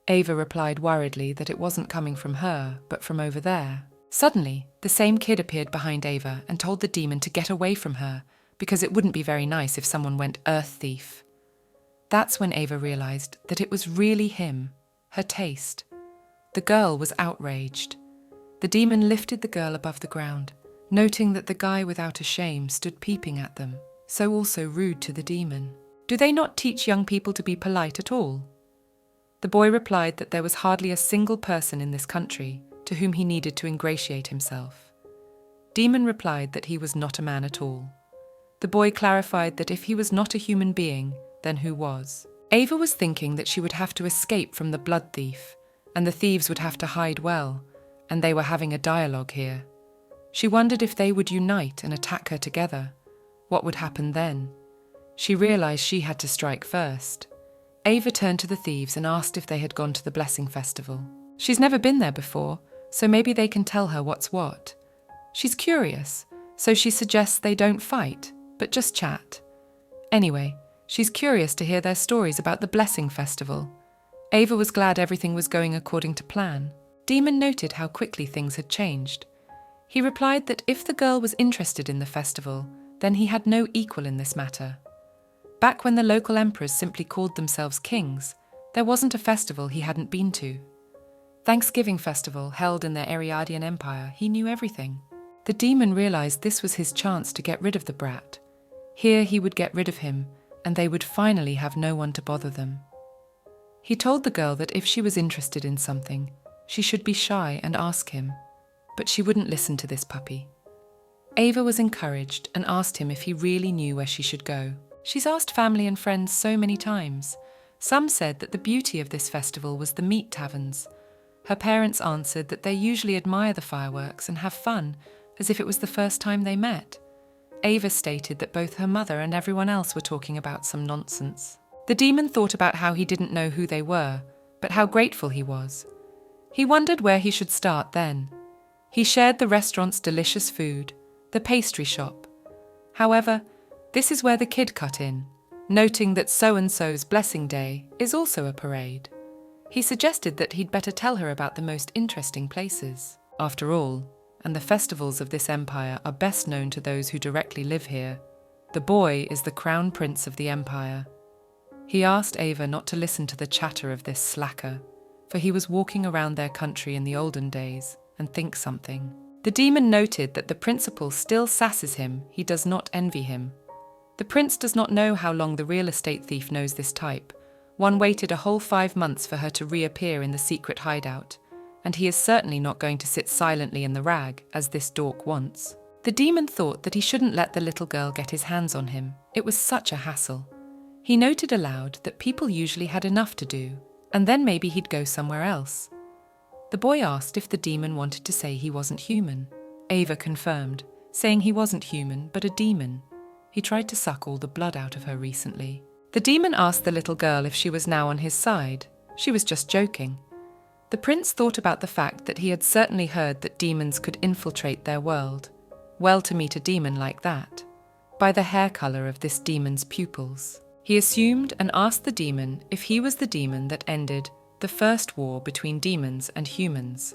Ava replied worriedly that it wasn't coming from her, but from over there. Suddenly, the same kid appeared behind Ava and told the demon to get away from her, because it wouldn't be very nice if someone went earth thief. That's when Ava realized that it was really him, her taste. The girl was outraged. The demon lifted the girl above the ground, noting that the guy without a shame stood peeping at them, so also rude to the demon. Do they not teach young people to be polite at all? The boy replied that there was hardly a single person in this country to whom he needed to ingratiate himself. Demon replied that he was not a man at all. The boy clarified that if he was not a human being, then who was? Ava was thinking that she would have to escape from the blood thief, and the thieves would have to hide well, and they were having a dialogue here. She wondered if they would unite and attack her together. What would happen then? She realized she had to strike first. Ava turned to the thieves and asked if they had gone to the Blessing Festival. She's never been there before, so maybe they can tell her what's what. She's curious, so she suggests they don't fight, but just chat. Anyway, she's curious to hear their stories about the Blessing Festival. Ava was glad everything was going according to plan. Demon noted how quickly things had changed. He replied that if the girl was interested in the festival, then he had no equal in this matter. Back when the local emperors simply called themselves kings, there wasn't a festival he hadn't been to. Thanksgiving festival held in the Ariadian Empire, he knew everything. The demon realized this was his chance to get rid of the brat. Here he would get rid of him, and they would finally have no one to bother them. He told the girl that if she was interested in something, she should be shy and ask him, but she wouldn't listen to this puppy. Ava was encouraged and asked him if he really knew where she should go. She's asked family and friends so many times. Some said that the beauty of this festival was the meat taverns. Her parents answered that they usually admire the fireworks and have fun, as if it was the first time they met. Ava stated that both her mother and everyone else were talking about some nonsense. The demon thought about how he didn't know who they were, but how grateful he was. He wondered where he should start then. He shared the restaurant's delicious food, the pastry shop. However, this is where the kid cut in, noting that so-and-so's blessing day is also a parade. He suggested that he'd better tell her about the most interesting places. After all, and the festivals of this empire are best known to those who directly live here, the boy is the crown prince of the empire. He asked Ava not to listen to the chatter of this slacker, for he was walking around their country in the olden days and thinks something. The demon noted that the principal still sasses him, he does not envy him. The prince does not know how long the real estate thief knows this type. One waited a whole 5 months for her to reappear in the secret hideout, and he is certainly not going to sit silently in the rag, as this dork wants. The demon thought that he shouldn't let the little girl get his hands on him. It was such a hassle. He noted aloud that people usually had enough to do, and then maybe he'd go somewhere else. The boy asked if the demon wanted to say he wasn't human. Ava confirmed, saying he wasn't human, but a demon. He tried to suck all the blood out of her recently. The demon asked the little girl if she was now on his side. She was just joking. The prince thought about the fact that he had certainly heard that demons could infiltrate their world. Well, to meet a demon like that. By the hair color of this demon's pupils. He assumed and asked the demon if he was the demon that ended the first war between demons and humans.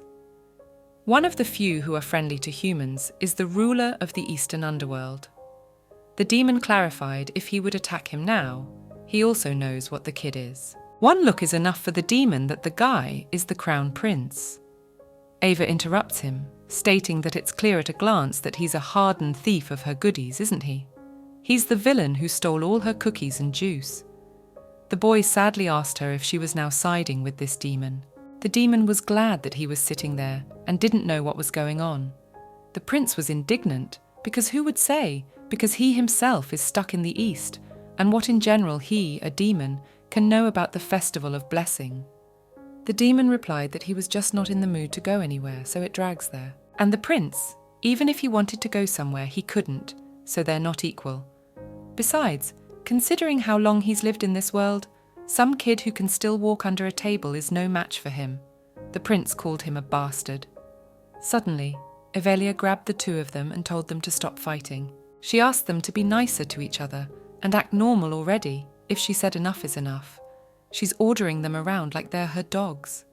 One of the few who are friendly to humans is the ruler of the Eastern Underworld. The demon clarified if he would attack him now, he also knows what the kid is. One look is enough for the demon that the guy is the crown prince. Ava interrupts him, stating that it's clear at a glance that he's a hardened thief of her goodies, isn't he? He's the villain who stole all her cookies and juice. The boy sadly asked her if she was now siding with this demon. The demon was glad that he was sitting there and didn't know what was going on. The prince was indignant, because who would say? Because he himself is stuck in the East, and what in general he, a demon, can know about the festival of blessing. The demon replied that he was just not in the mood to go anywhere, so it drags there. And the prince, even if he wanted to go somewhere, he couldn't, so they're not equal. Besides, considering how long he's lived in this world, some kid who can still walk under a table is no match for him. The prince called him a bastard. Suddenly, Evelia grabbed the two of them and told them to stop fighting. She asked them to be nicer to each other and act normal already, if she said enough is enough. She's ordering them around like they're her dogs.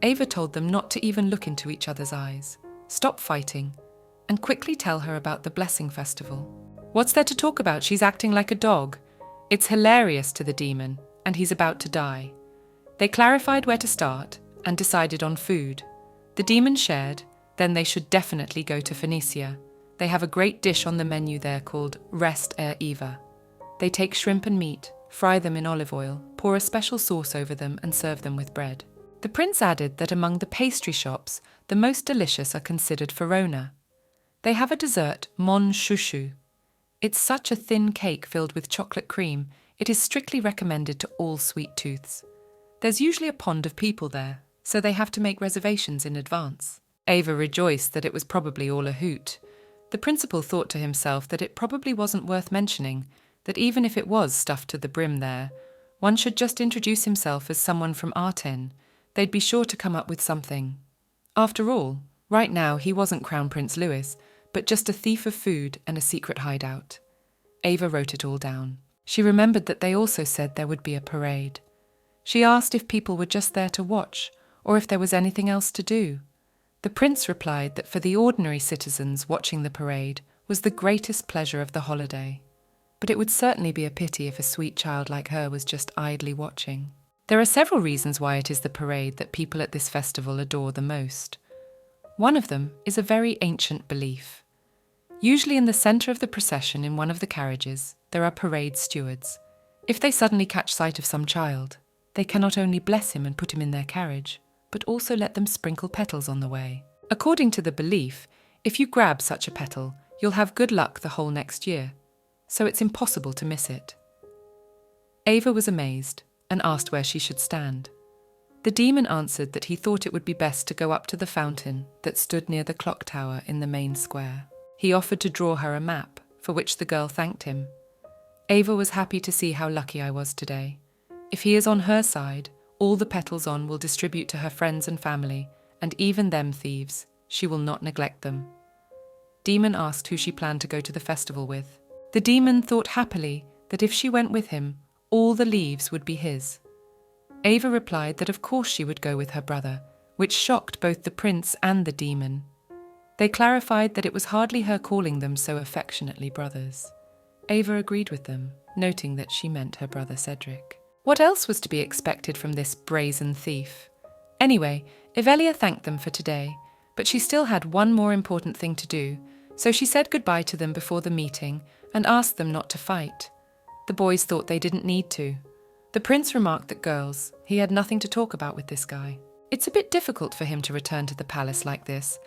Ava told them not to even look into each other's eyes, stop fighting, and quickly tell her about the blessing festival. What's there to talk about? She's acting like a dog. It's hilarious to the demon, and he's about to die. They clarified where to start and decided on food. The demon shared, then they should definitely go to Phoenicia. They have a great dish on the menu there called Rest Eva. They take shrimp and meat, fry them in olive oil, pour a special sauce over them and serve them with bread. The prince added that among the pastry shops, the most delicious are considered Verona. They have a dessert, mon chouchou. It's such a thin cake filled with chocolate cream, it is strictly recommended to all sweet tooths. There's usually a pond of people there, so they have to make reservations in advance. Ava rejoiced that it was probably all a hoot. The principal thought to himself that it probably wasn't worth mentioning, that even if it was stuffed to the brim there, one should just introduce himself as someone from Arten. They'd be sure to come up with something. After all, right now he wasn't Crown Prince Louis, but just a thief of food and a secret hideout. Ava wrote it all down. She remembered that they also said there would be a parade. She asked if people were just there to watch, or if there was anything else to do. The prince replied that for the ordinary citizens watching the parade was the greatest pleasure of the holiday. But it would certainly be a pity if a sweet child like her was just idly watching. There are several reasons why it is the parade that people at this festival adore the most. One of them is a very ancient belief. Usually in the centre of the procession in one of the carriages, there are parade stewards. If they suddenly catch sight of some child, they can not only bless him and put him in their carriage, but also let them sprinkle petals on the way. According to the belief, if you grab such a petal, you'll have good luck the whole next year, so it's impossible to miss it. Ava was amazed and asked where she should stand. The demon answered that he thought it would be best to go up to the fountain that stood near the clock tower in the main square. He offered to draw her a map, for which the girl thanked him. Ava was happy to see how lucky I was today. If he is on her side, all the petals on will distribute to her friends and family, and even them thieves, she will not neglect them. Demon asked who she planned to go to the festival with. The demon thought happily that if she went with him, all the leaves would be his. Ava replied that of course she would go with her brother, which shocked both the prince and the demon. They clarified that it was hardly her calling them so affectionately brothers. Ava agreed with them, noting that she meant her brother Cedric. What else was to be expected from this brazen thief? Anyway, Evelia thanked them for today, but she still had one more important thing to do, so she said goodbye to them before the meeting and asked them not to fight. The boys thought they didn't need to. The prince remarked that girls, he had nothing to talk about with this guy. It's a bit difficult for him to return to the palace like this,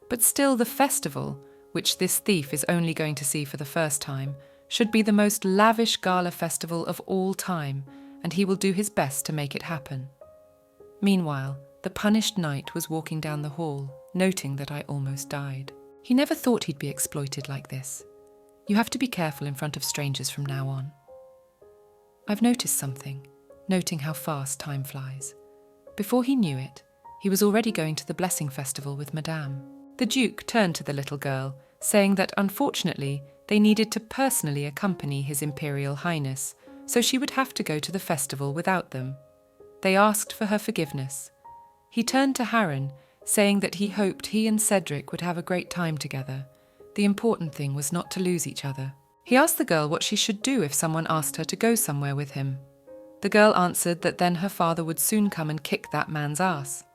but still the festival, which this thief is only going to see for the first time, should be the most lavish gala festival of all time, and he will do his best to make it happen. Meanwhile, the punished knight was walking down the hall, noting that I almost died. He never thought he'd be exploited like this. You have to be careful in front of strangers from now on. I've noticed something, noting how fast time flies. Before he knew it, he was already going to the blessing festival with Madame. The Duke turned to the little girl, saying that unfortunately they needed to personally accompany His Imperial Highness, so she would have to go to the festival without them. They asked for her forgiveness. He turned to Harren, saying that he hoped he and Cedric would have a great time together. The important thing was not to lose each other. He asked the girl what she should do if someone asked her to go somewhere with him. The The girl answered that then her father would soon come and kick that man's ass.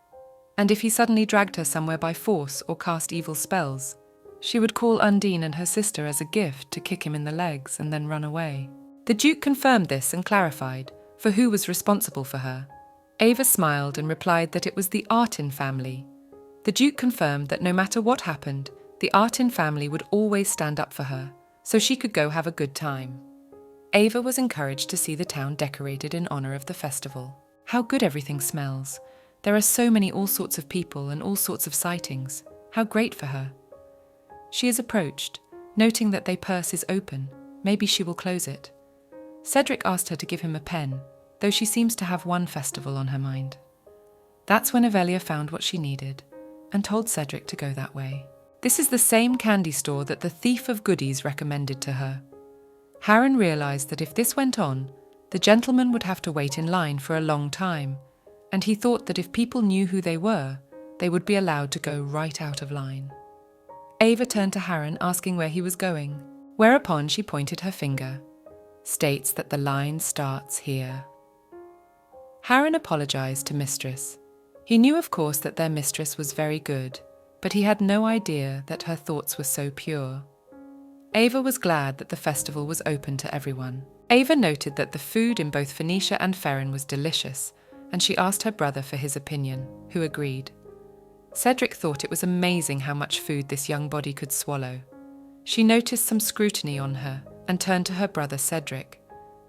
And if he suddenly dragged her somewhere by force or cast evil spells, she would call Undine and her sister as a gift to kick him in the legs and then run away. The Duke confirmed this and clarified for who was responsible for her. Ava smiled and replied that it was the Artin family. The Duke confirmed that no matter what happened, the Artin family would always stand up for her, so she could go have a good time. Ava was encouraged to see the town decorated in honor of the festival. How good everything smells. There are so many all sorts of people and all sorts of sightings. How great for her. She is approached, noting that their purse is open. Maybe she will close it. Cedric asked her to give him a pen, though she seems to have one festival on her mind. That's when Avelia found what she needed and told Cedric to go that way. This is the same candy store that the thief of goodies recommended to her. Harren realized that if this went on, the gentleman would have to wait in line for a long time, and he thought that if people knew who they were, they would be allowed to go right out of line. Ava turned to Harren asking where he was going, whereupon she pointed her finger. States that the line starts here. Harren apologized to Mistress. He knew, of course, that their mistress was very good, but he had no idea that her thoughts were so pure. Ava was glad that the festival was open to everyone. Ava noted that the food in both Phoenicia and Ferren was delicious, and she asked her brother for his opinion, who agreed. Cedric thought it was amazing how much food this young body could swallow. She noticed some scrutiny on her and turned to her brother Cedric.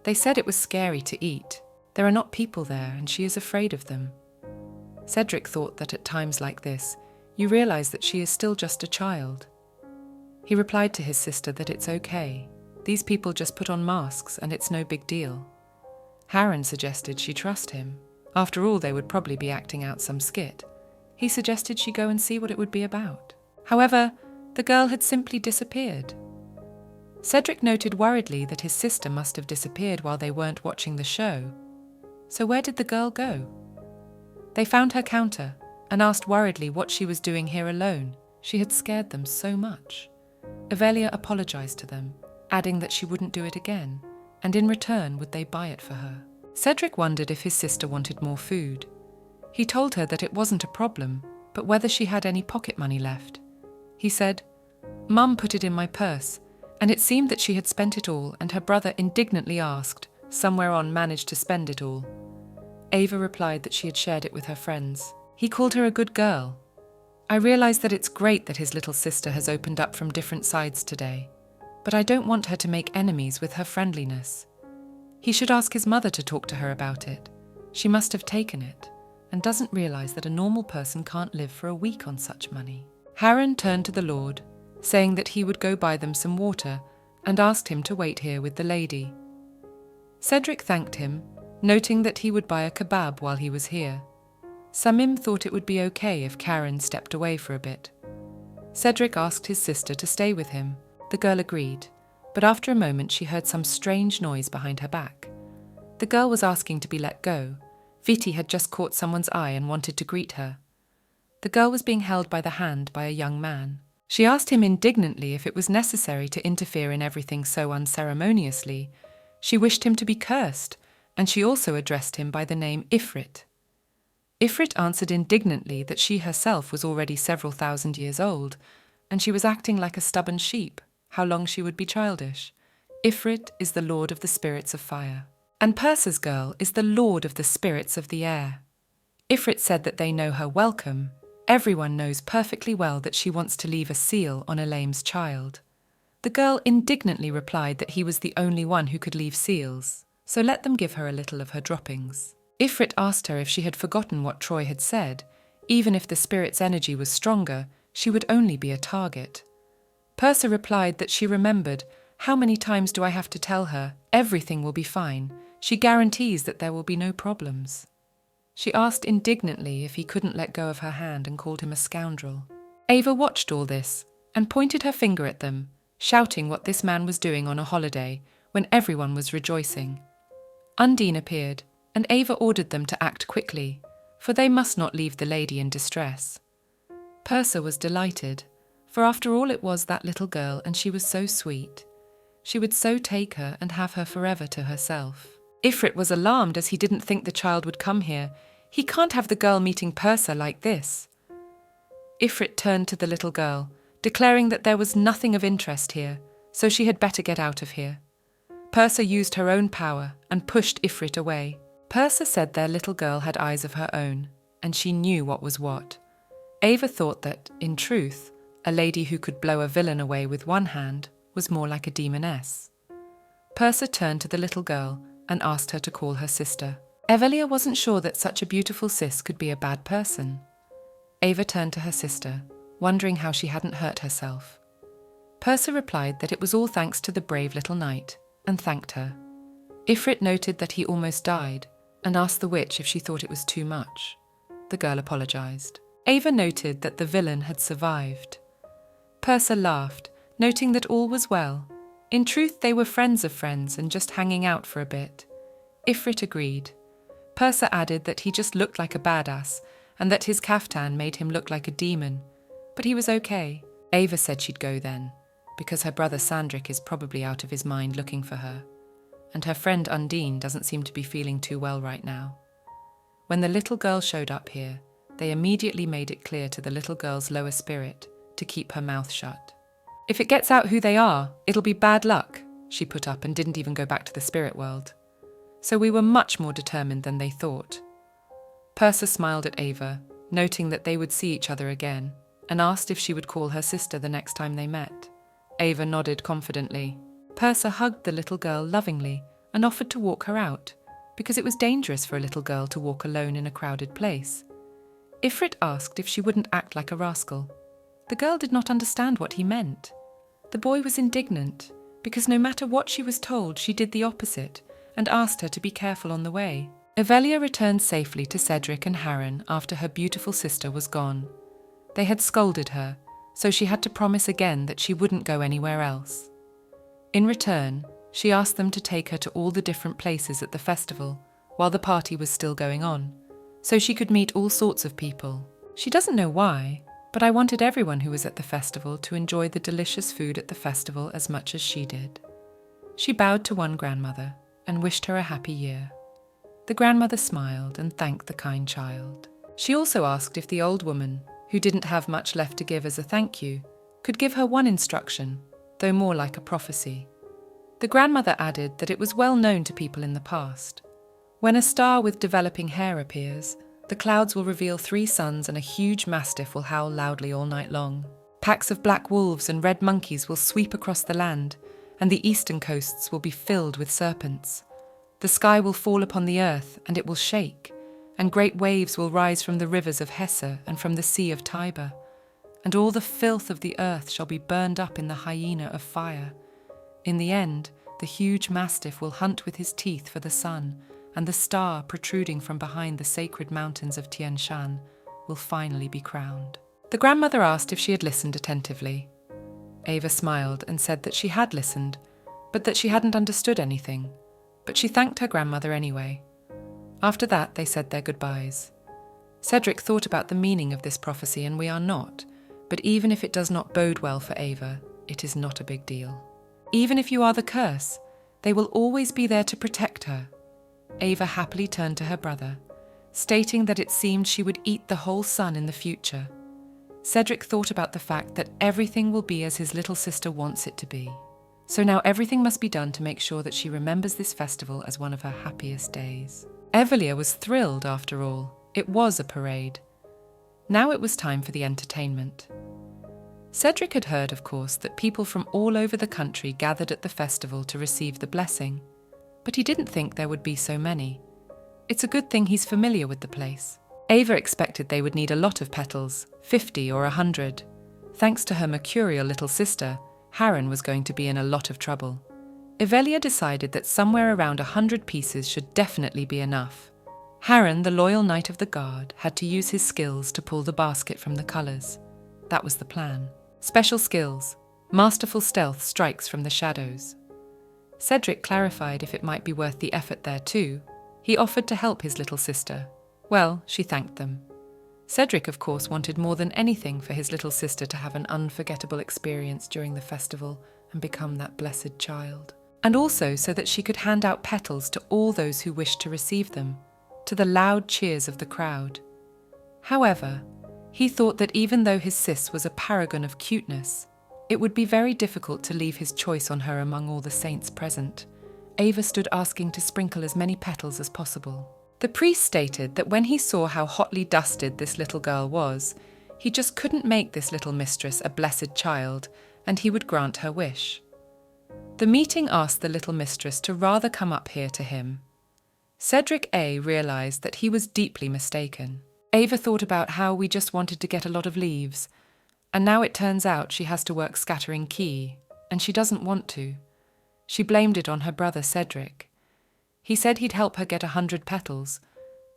They said it was scary to eat. There are not people there, and she is afraid of them. Cedric thought that at times like this, you realize that she is still just a child. He replied to his sister that it's okay. These people just put on masks and it's no big deal. Harren suggested she trust him. After all, they would probably be acting out some skit. He suggested she go and see what it would be about. However, the girl had simply disappeared. Cedric noted worriedly that his sister must have disappeared while they weren't watching the show. So where did the girl go? They found her counter and asked worriedly what she was doing here alone. She had scared them so much. Avelia apologized to them, adding that she wouldn't do it again, and in return would they buy it for her. Cedric wondered if his sister wanted more food. He told her that it wasn't a problem, but whether she had any pocket money left. He said, "Mum put it in my purse, and it seemed that she had spent it all, and her brother indignantly asked, somewhere on managed to spend it all." Ava replied that she had shared it with her friends. He called her a good girl. "I realize that it's great that his little sister has opened up from different sides today, but I don't want her to make enemies with her friendliness. He should ask his mother to talk to her about it. She must have taken it, and doesn't realize that a normal person can't live for a week on such money." Harren turned to the Lord, saying that he would go buy them some water, and asked him to wait here with the lady. Cedric thanked him, noting that he would buy a kebab while he was here. Samim thought it would be okay if Karen stepped away for a bit. Cedric asked his sister to stay with him. The girl agreed, but after a moment she heard some strange noise behind her back. The girl was asking to be let go. Viti had just caught someone's eye and wanted to greet her. The girl was being held by the hand by a young man. She asked him indignantly if it was necessary to interfere in everything so unceremoniously. She wished him to be cursed, and she also addressed him by the name Ifrit. Ifrit answered indignantly that she herself was already several thousand years old, and she was acting like a stubborn sheep. How long she would be childish. Ifrit is the lord of the spirits of fire, and Persa's girl is the lord of the spirits of the air. Ifrit said that they know her welcome. Everyone knows perfectly well that she wants to leave a seal on Elame's child. The girl indignantly replied that he was the only one who could leave seals, so let them give her a little of her droppings. Ifrit asked her if she had forgotten what Troy had said. Even if the spirit's energy was stronger, she would only be a target. Persa replied that she remembered. How many times do I have to tell her? Everything will be fine. She guarantees that there will be no problems. She asked indignantly if he couldn't let go of her hand and called him a scoundrel. Ava watched all this and pointed her finger at them, shouting what this man was doing on a holiday when everyone was rejoicing. Undine appeared, and Ava ordered them to act quickly, for they must not leave the lady in distress. Persa was delighted, for after all it was that little girl and she was so sweet. She would so take her and have her forever to herself. Ifrit was alarmed as he didn't think the child would come here. He can't have the girl meeting Persa like this. Ifrit turned to the little girl, declaring that there was nothing of interest here, so she had better get out of here. Persa used her own power and pushed Ifrit away. Persa said their little girl had eyes of her own, and she knew what was what. Ava thought that, in truth, a lady who could blow a villain away with one hand was more like a demoness. Persa turned to the little girl and asked her to call her sister. Evelia wasn't sure that such a beautiful sis could be a bad person. Ava turned to her sister, wondering how she hadn't hurt herself. Persa replied that it was all thanks to the brave little knight, and thanked her. Ifrit noted that he almost died, and asked the witch if she thought it was too much. The girl apologized. Ava noted that the villain had survived. Persa laughed, noting that all was well. In truth, they were friends of friends and just hanging out for a bit. Ifrit agreed. Persa added that he just looked like a badass, and that his kaftan made him look like a demon. But he was okay. Ava said she'd go then, because her brother Sandrick is probably out of his mind looking for her, and her friend Undine doesn't seem to be feeling too well right now. When the little girl showed up here, they immediately made it clear to the little girl's lower spirit to keep her mouth shut. If it gets out who they are, it'll be bad luck, she put up and didn't even go back to the spirit world. So we were much more determined than they thought. Persa smiled at Ava, noting that they would see each other again, and asked if she would call her sister the next time they met. Ava nodded confidently. Persa hugged the little girl lovingly and offered to walk her out, because it was dangerous for a little girl to walk alone in a crowded place. Ifrit asked if she wouldn't act like a rascal. The girl did not understand what he meant. The boy was indignant, because no matter what she was told, she did the opposite, and asked her to be careful on the way. Evelia returned safely to Cedric and Harren after her beautiful sister was gone. They had scolded her, so she had to promise again that she wouldn't go anywhere else. In return, she asked them to take her to all the different places at the festival, while the party was still going on, so she could meet all sorts of people. She doesn't know why, but I wanted everyone who was at the festival to enjoy the delicious food at the festival as much as she did. She bowed to one grandmother and wished her a happy year. The grandmother smiled and thanked the kind child. She also asked if the old woman, who didn't have much left to give as a thank you, could give her one instruction, though more like a prophecy. The grandmother added that it was well known to people in the past. When a star with developing hair appears, the clouds will reveal 3 suns and a huge mastiff will howl loudly all night long. Packs of black wolves and red monkeys will sweep across the land, and the eastern coasts will be filled with serpents. The sky will fall upon the earth, and it will shake, and great waves will rise from the rivers of Hesse and from the sea of Tiber, and all the filth of the earth shall be burned up in the hyena of fire. In the end, the huge mastiff will hunt with his teeth for the sun, and the star protruding from behind the sacred mountains of Tian Shan will finally be crowned. The grandmother asked if she had listened attentively. Ava smiled and said that she had listened, but that she hadn't understood anything, but she thanked her grandmother anyway. After that, they said their goodbyes. Cedric thought about the meaning of this prophecy, and we are not, but even if it does not bode well for Ava, it is not a big deal. Even if you are the curse, they will always be there to protect her. Ava happily turned to her brother, stating that it seemed she would eat the whole sun in the future. Cedric thought about the fact that everything will be as his little sister wants it to be. So now everything must be done to make sure that she remembers this festival as one of her happiest days. Evelia was thrilled after all. It was a parade. Now it was time for the entertainment. Cedric had heard, of course, that people from all over the country gathered at the festival to receive the blessing, but he didn't think there would be so many. It's a good thing he's familiar with the place. Ava expected they would need a lot of petals, 50 or 100. Thanks to her mercurial little sister, Harren was going to be in a lot of trouble. Evelia decided that somewhere around 100 pieces should definitely be enough. Harren, the loyal knight of the guard, had to use his skills to pull the basket from the colours. That was the plan. Special skills, masterful stealth strikes from the shadows. Cedric clarified if it might be worth the effort there too. He offered to help his little sister. Well, she thanked them. Cedric, of course, wanted more than anything for his little sister to have an unforgettable experience during the festival and become that blessed child. and also so that she could hand out petals to all those who wished to receive them, to the loud cheers of the crowd. However, he thought that even though his sis was a paragon of cuteness, it would be very difficult to leave his choice on her among all the saints present. Ava stood asking to sprinkle as many petals as possible. The priest stated that when he saw how hotly dusted this little girl was, he just couldn't make this little mistress a blessed child, and he would grant her wish. The meeting asked the little mistress to rather come up here to him. Cedric A. realized that he was deeply mistaken. Ava thought about how we just wanted to get a lot of leaves, and now it turns out she has to work scattering key, and she doesn't want to. She blamed it on her brother Cedric. He said he'd help her get 100 petals,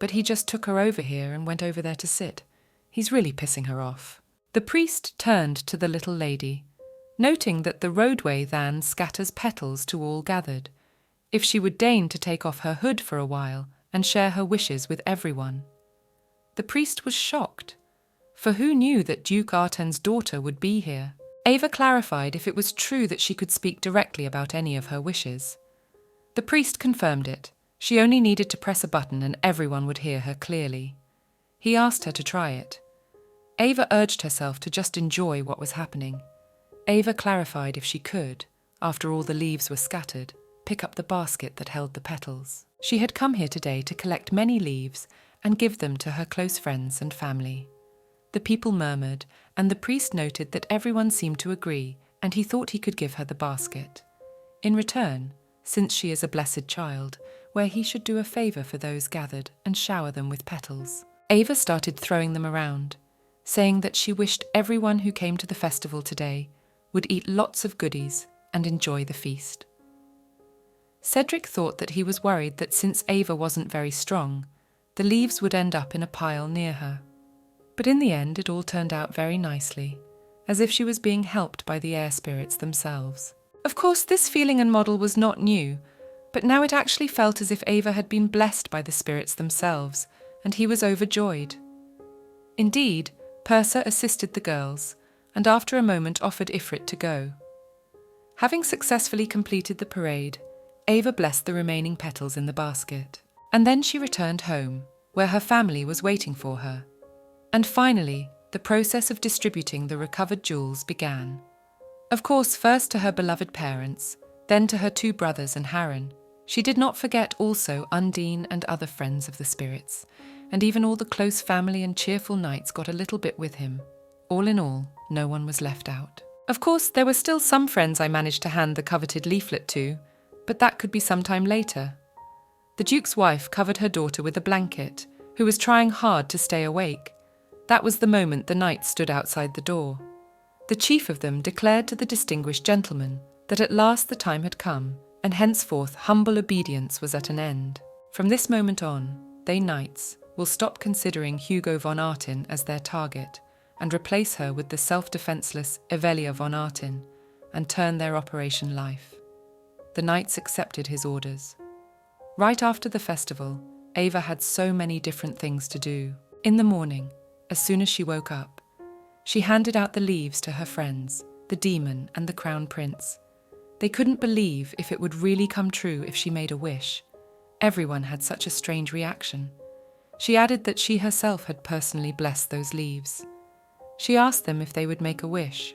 but he just took her over here and went over there to sit. He's really pissing her off. The priest turned to the little lady, noting that the roadway then scatters petals to all gathered, if she would deign to take off her hood for a while and share her wishes with everyone. The priest was shocked, for who knew that Duke Arten's daughter would be here? Ava clarified if it was true that she could speak directly about any of her wishes. The priest confirmed it. She only needed to press a button and everyone would hear her clearly. He asked her to try it. Ava urged herself to just enjoy what was happening. Ava clarified if she could, after all the leaves were scattered, pick up the basket that held the petals. She had come here today to collect many leaves and give them to her close friends and family. The people murmured, and the priest noted that everyone seemed to agree, and he thought he could give her the basket. In return, since she is a blessed child, where he should do a favour for those gathered and shower them with petals. Ava started throwing them around, saying that she wished everyone who came to the festival today would eat lots of goodies and enjoy the feast. Cedric thought that he was worried that since Ava wasn't very strong, the leaves would end up in a pile near her. But in the end it all turned out very nicely, as if she was being helped by the air spirits themselves. Of course, this feeling and model was not new, but now it actually felt as if Ava had been blessed by the spirits themselves, and he was overjoyed. Indeed, Purser assisted the girls, and after a moment offered Ifrit to go. Having successfully completed the parade, Ava blessed the remaining petals in the basket, and then she returned home, where her family was waiting for her. And finally, the process of distributing the recovered jewels began. Of course, first to her beloved parents, then to her 2 brothers and Harren. She did not forget also Undine and other friends of the spirits, and even all the close family and cheerful knights got a little bit with him. All in all, no one was left out. Of course, there were still some friends I managed to hand the coveted leaflet to, but that could be sometime later. The Duke's wife covered her daughter with a blanket, who was trying hard to stay awake. That was the moment the knights stood outside the door. The chief of them declared to the distinguished gentleman that at last the time had come, and henceforth humble obedience was at an end. From this moment on, they knights will stop considering Hugo von Artin as their target and replace her with the self-defenseless Evelia von Artin and turn their operation life. The knights accepted his orders. Right after the festival, Ava had so many different things to do. In the morning, as soon as she woke up, she handed out the leaves to her friends, the demon and the crown prince. They couldn't believe if it would really come true if she made a wish. Everyone had such a strange reaction. She added that she herself had personally blessed those leaves. She asked them if they would make a wish.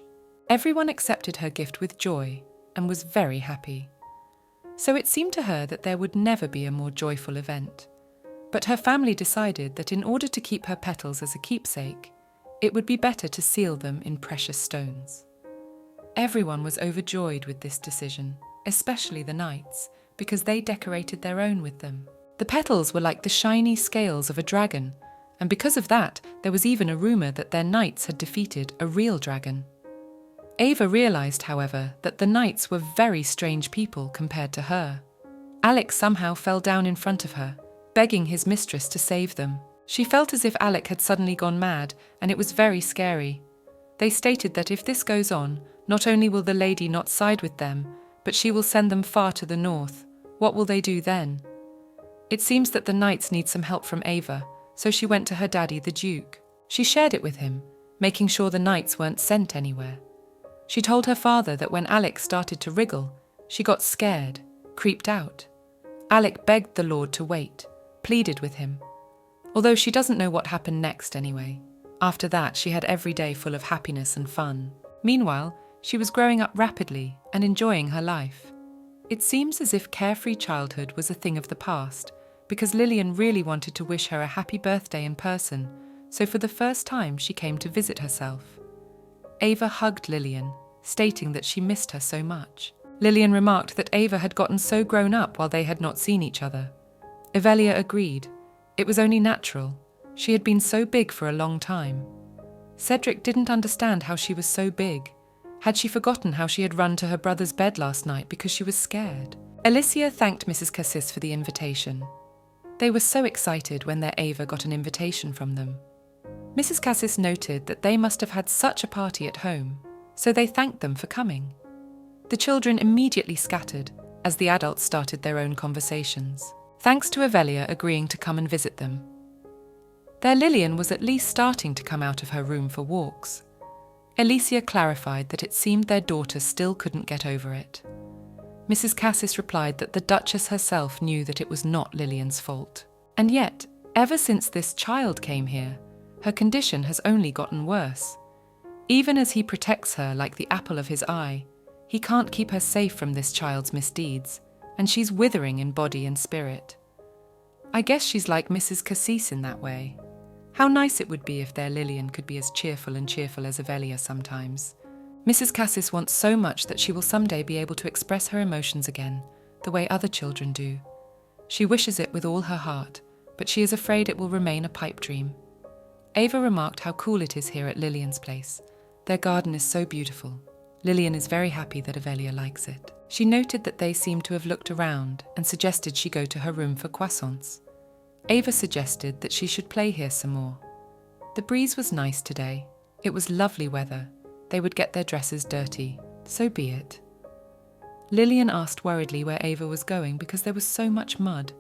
Everyone accepted her gift with joy and was very happy. So it seemed to her that there would never be a more joyful event. But her family decided that in order to keep her petals as a keepsake, it would be better to seal them in precious stones. Everyone was overjoyed with this decision, especially the knights, because they decorated their own with them. The petals were like the shiny scales of a dragon, and because of that, there was even a rumor that their knights had defeated a real dragon. Ava realized, however, that the knights were very strange people compared to her. Alec somehow fell down in front of her, begging his mistress to save them. She felt as if Alec had suddenly gone mad, and it was very scary. They stated that if this goes on, not only will the lady not side with them, but she will send them far to the north. What will they do then? It seems that the knights need some help from Ava, so she went to her daddy, the Duke. She shared it with him, making sure the knights weren't sent anywhere. She told her father that when Alec started to wriggle, She got scared, creeped out. Alec begged the Lord to wait, pleaded with him. Although she doesn't know what happened next anyway. After that, she had every day full of happiness and fun. Meanwhile, she was growing up rapidly and enjoying her life. It seems as if carefree childhood was a thing of the past, because Lillian really wanted to wish her a happy birthday in person, so for the first time she came to visit herself. Ava hugged Lillian, stating that she missed her so much. Lillian remarked that Ava had gotten so grown up while they had not seen each other. Avelia agreed. It was only natural. She had been so big for a long time. Cedric didn't understand how she was so big. Had she forgotten how she had run to her brother's bed last night because she was scared? Alicia thanked Mrs. Cassis for the invitation. They were so excited when their Ava got an invitation from them. Mrs. Cassis noted that they must have had such a party at home, so they thanked them for coming. The children immediately scattered as the adults started their own conversations, thanks to Avelia agreeing to come and visit them. Their Lillian was at least starting to come out of her room for walks. Alicia clarified that it seemed their daughter still couldn't get over it. Mrs. Cassis replied that the Duchess herself knew that it was not Lillian's fault. And yet, ever since this child came here, her condition has only gotten worse. Even as he protects her like the apple of his eye, he can't keep her safe from this child's misdeeds, and she's withering in body and spirit. I guess she's like Mrs. Cassis in that way. How nice it would be if their Lillian could be as cheerful as Avelia sometimes. Mrs. Cassis wants so much that she will someday be able to express her emotions again, the way other children do. She wishes it with all her heart, but she is afraid it will remain a pipe dream. Ava remarked how cool it is here at Lillian's place. Their garden is so beautiful. Lillian is very happy that Avelia likes it. She noted that they seemed to have looked around and suggested she go to her room for croissants. Ava suggested that she should play here some more. The breeze was nice today. It was lovely weather. They would get their dresses dirty. So be it. Lillian asked worriedly where Ava was going because there was so much mud.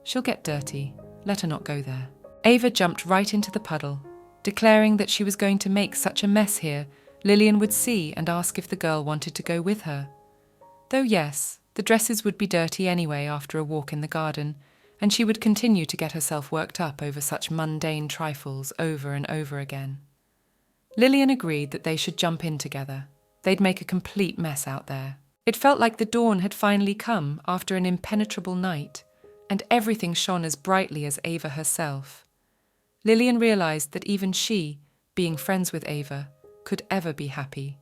She'll get dirty. Let her not go there. Ava jumped right into the puddle, declaring that she was going to make such a mess here, Lillian would see and ask if the girl wanted to go with her. Though yes, the dresses would be dirty anyway after a walk in the garden, and she would continue to get herself worked up over such mundane trifles over and over again. Lillian agreed that they should jump in together. They'd make a complete mess out there. It felt like the dawn had finally come after an impenetrable night, and everything shone as brightly as Ava herself. Lillian realized that even she, being friends with Ava, could ever be happy.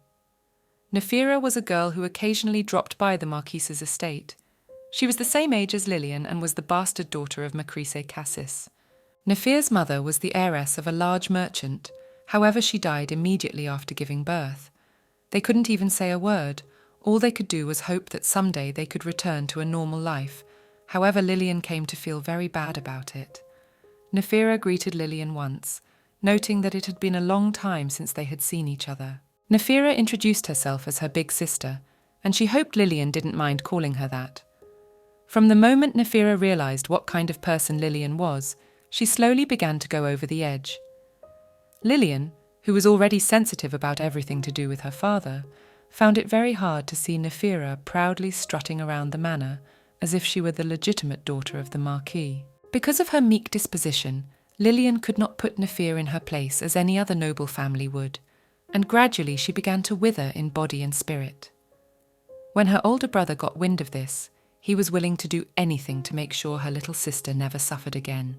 Nefira was a girl who occasionally dropped by the Marquise's estate. She was the same age as Lillian and was the bastard daughter of Macrise Cassis. Nefira's mother was the heiress of a large merchant, however she died immediately after giving birth. They couldn't even say a word. All they could do was hope that someday they could return to a normal life. However, Lillian came to feel very bad about it. Nefira greeted Lillian once, noting that it had been a long time since they had seen each other. Nefira introduced herself as her big sister, and she hoped Lillian didn't mind calling her that. From the moment Nefira realized what kind of person Lillian was, she slowly began to go over the edge. Lillian, who was already sensitive about everything to do with her father, found it very hard to see Nefira proudly strutting around the manor as if she were the legitimate daughter of the Marquis. Because of her meek disposition, Lillian could not put Nefira in her place as any other noble family would, and gradually she began to wither in body and spirit. When her older brother got wind of this, he was willing to do anything to make sure her little sister never suffered again.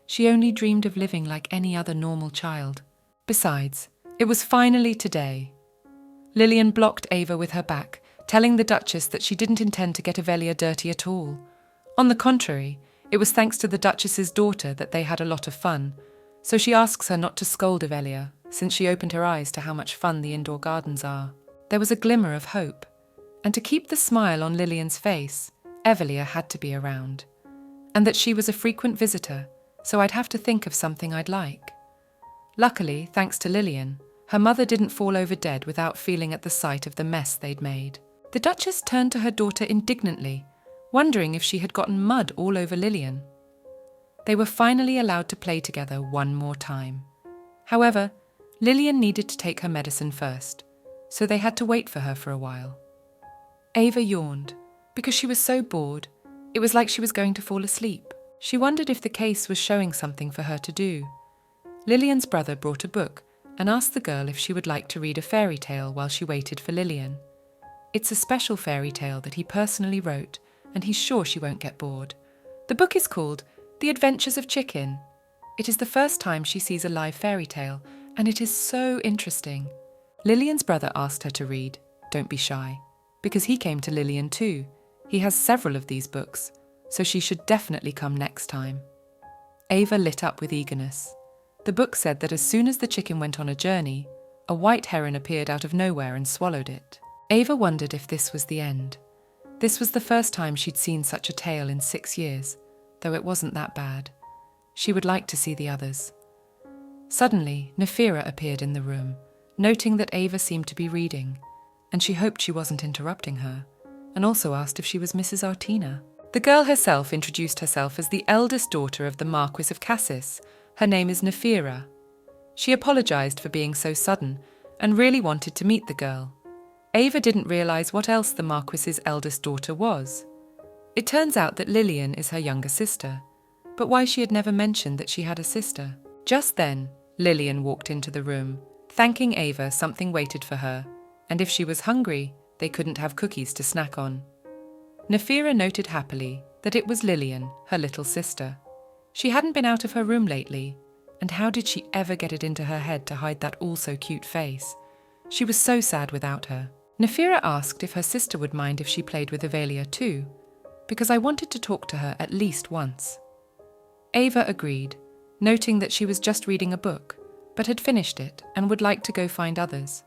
She only dreamed of living like any other normal child. Besides, it was finally today. Lillian blocked Ava with her back, telling the Duchess that she didn't intend to get Avelia dirty at all. On the contrary, it was thanks to the Duchess's daughter that they had a lot of fun, so she asks her not to scold Avelia, since she opened her eyes to how much fun the indoor gardens are. There was a glimmer of hope, and to keep the smile on Lillian's face, Avelia had to be around, and that she was a frequent visitor, so I'd have to think of something I'd like. Luckily, thanks to Lillian, her mother didn't fall over dead without feeling at the sight of the mess they'd made. The Duchess turned to her daughter indignantly, wondering if she had gotten mud all over Lillian. They were finally allowed to play together one more time. However, Lillian needed to take her medicine first, so they had to wait for her for a while. Ava yawned. Because she was so bored, it was like she was going to fall asleep. She wondered if the case was showing something for her to do. Lillian's brother brought a book and asked the girl if she would like to read a fairy tale while she waited for Lillian. It's a special fairy tale that he personally wrote, and he's sure she won't get bored. The book is called The Adventures of Chicken. It is the first time she sees a live fairy tale, and it is so interesting. Lillian's brother asked her to read Don't Be Shy, because he came to Lillian too. He has several of these books, so she should definitely come next time. Ava lit up with eagerness. The book said that as soon as the chicken went on a journey, a white heron appeared out of nowhere and swallowed it. Ava wondered if this was the end. This was the first time she'd seen such a tale in 6 years, though it wasn't that bad. She would like to see the others. Suddenly, Nefira appeared in the room, noting that Ava seemed to be reading, and she hoped she wasn't interrupting her, and also asked if she was Mrs. Artina. The girl herself introduced herself as the eldest daughter of the Marquis of Cassis. Her name is Nefira. She apologized for being so sudden and really wanted to meet the girl. Ava didn't realize what else the Marquis's eldest daughter was. It turns out that Lillian is her younger sister, but why she had never mentioned that she had a sister. Just then, Lillian walked into the room, thanking Ava something waited for her, and if she was hungry, they couldn't have cookies to snack on. Nefira noted happily that it was Lillian, her little sister. She hadn't been out of her room lately, and how did she ever get it into her head to hide that all-so-cute face? She was so sad without her. Nefira asked if her sister would mind if she played with Avelia too, because I wanted to talk to her at least once. Ava agreed, noting that she was just reading a book, but had finished it and would like to go find others.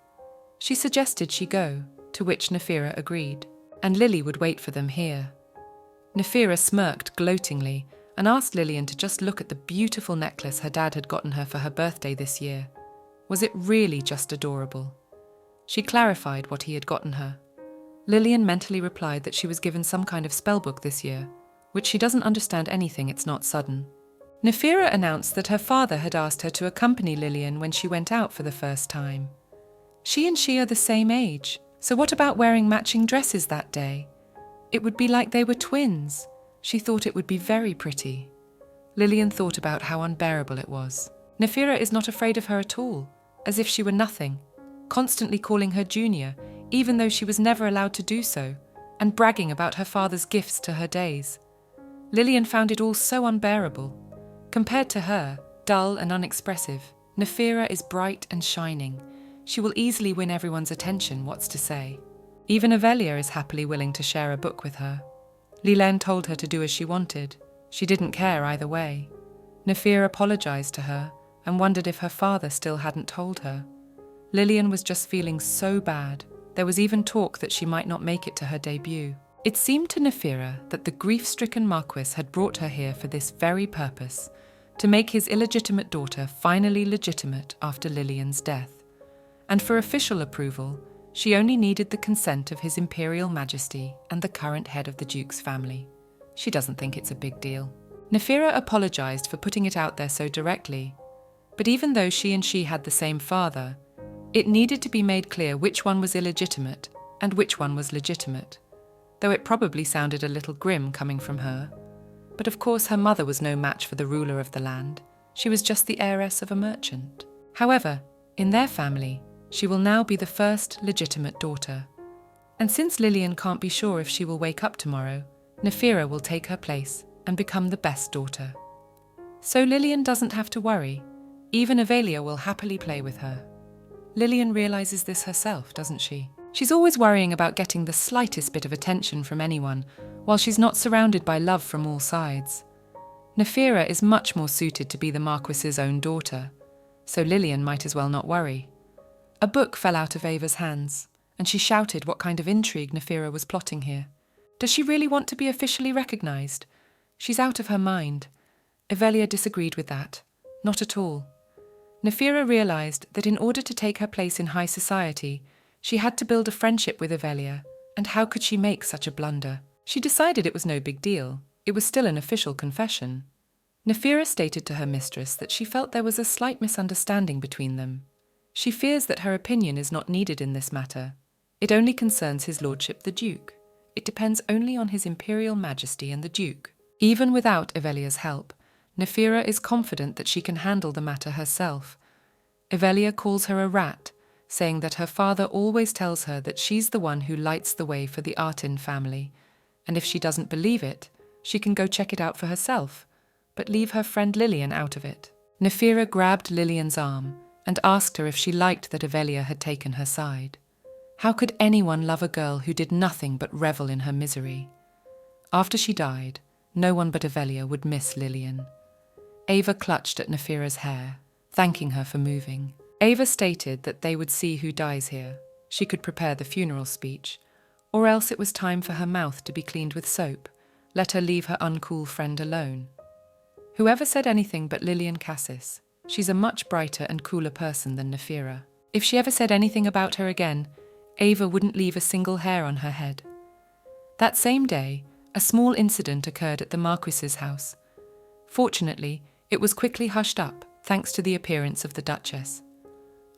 She suggested she go, to which Nefira agreed, and Lily would wait for them here. Nefira smirked gloatingly and asked Lillian to just look at the beautiful necklace her dad had gotten her for her birthday this year. Was it really just adorable? She clarified what he had gotten her. Lillian mentally replied that she was given some kind of spellbook this year, which she doesn't understand anything, it's not sudden. Nefira announced that her father had asked her to accompany Lillian when she went out for the first time. She and she are the same age, so what about wearing matching dresses that day? It would be like they were twins. She thought it would be very pretty. Lillian thought about how unbearable it was. Nefira is not afraid of her at all, as if she were nothing, constantly calling her junior, even though she was never allowed to do so, and bragging about her father's gifts to her days. Lillian found it all so unbearable. Compared to her, dull and unexpressive, Nefira is bright and shining. She will easily win everyone's attention, what's to say. Even Avelia is happily willing to share a book with her. Lilen told her to do as she wanted. She didn't care either way. Nefira apologized to her and wondered if her father still hadn't told her. Lillian was just feeling so bad. There was even talk that she might not make it to her debut. It seemed to Nefira that the grief-stricken Marquis had brought her here for this very purpose, to make his illegitimate daughter finally legitimate after Lillian's death. And for official approval, she only needed the consent of His Imperial Majesty and the current head of the Duke's family. She doesn't think it's a big deal. Nefira apologized for putting it out there so directly, but even though she and she had the same father, it needed to be made clear which one was illegitimate and which one was legitimate, though it probably sounded a little grim coming from her. But of course her mother was no match for the ruler of the land. She was just the heiress of a merchant. However, in their family, she will now be the first legitimate daughter. And since Lillian can't be sure if she will wake up tomorrow, Nefira will take her place and become the best daughter. So Lillian doesn't have to worry. Even Avelia will happily play with her. Lillian realizes this herself, doesn't she? She's always worrying about getting the slightest bit of attention from anyone, while she's not surrounded by love from all sides. Nefira is much more suited to be the Marquis's own daughter, so Lillian might as well not worry. A book fell out of Ava's hands, and she shouted what kind of intrigue Nefira was plotting here. Does she really want to be officially recognized? She's out of her mind. Avelia disagreed with that. Not at all. Nefira realized that in order to take her place in high society, she had to build a friendship with Avelia, and how could she make such a blunder? She decided it was no big deal. It was still an official confession. Nefira stated to her mistress that she felt there was a slight misunderstanding between them. She fears that her opinion is not needed in this matter. It only concerns his lordship the Duke. It depends only on His Imperial Majesty and the Duke. Even without Evelia's help, Nephira is confident that she can handle the matter herself. Evelia calls her a rat, saying that her father always tells her that she's the one who lights the way for the Artin family, and if she doesn't believe it, she can go check it out for herself, but leave her friend Lillian out of it. Nephira grabbed Lillian's arm and asked her if she liked that Evelia had taken her side. How could anyone love a girl who did nothing but revel in her misery? After she died, no one but Evelia would miss Lillian. Ava clutched at Nephira's hair, thanking her for moving. Ava stated that they would see who dies here. She could prepare the funeral speech, or else it was time for her mouth to be cleaned with soap. Let her leave her uncool friend alone. Whoever said anything but Lillian Cassis, she's a much brighter and cooler person than Nephira. If she ever said anything about her again, Ava wouldn't leave a single hair on her head. That same day, a small incident occurred at the Marquis's house. Fortunately, it was quickly hushed up, thanks to the appearance of the Duchess.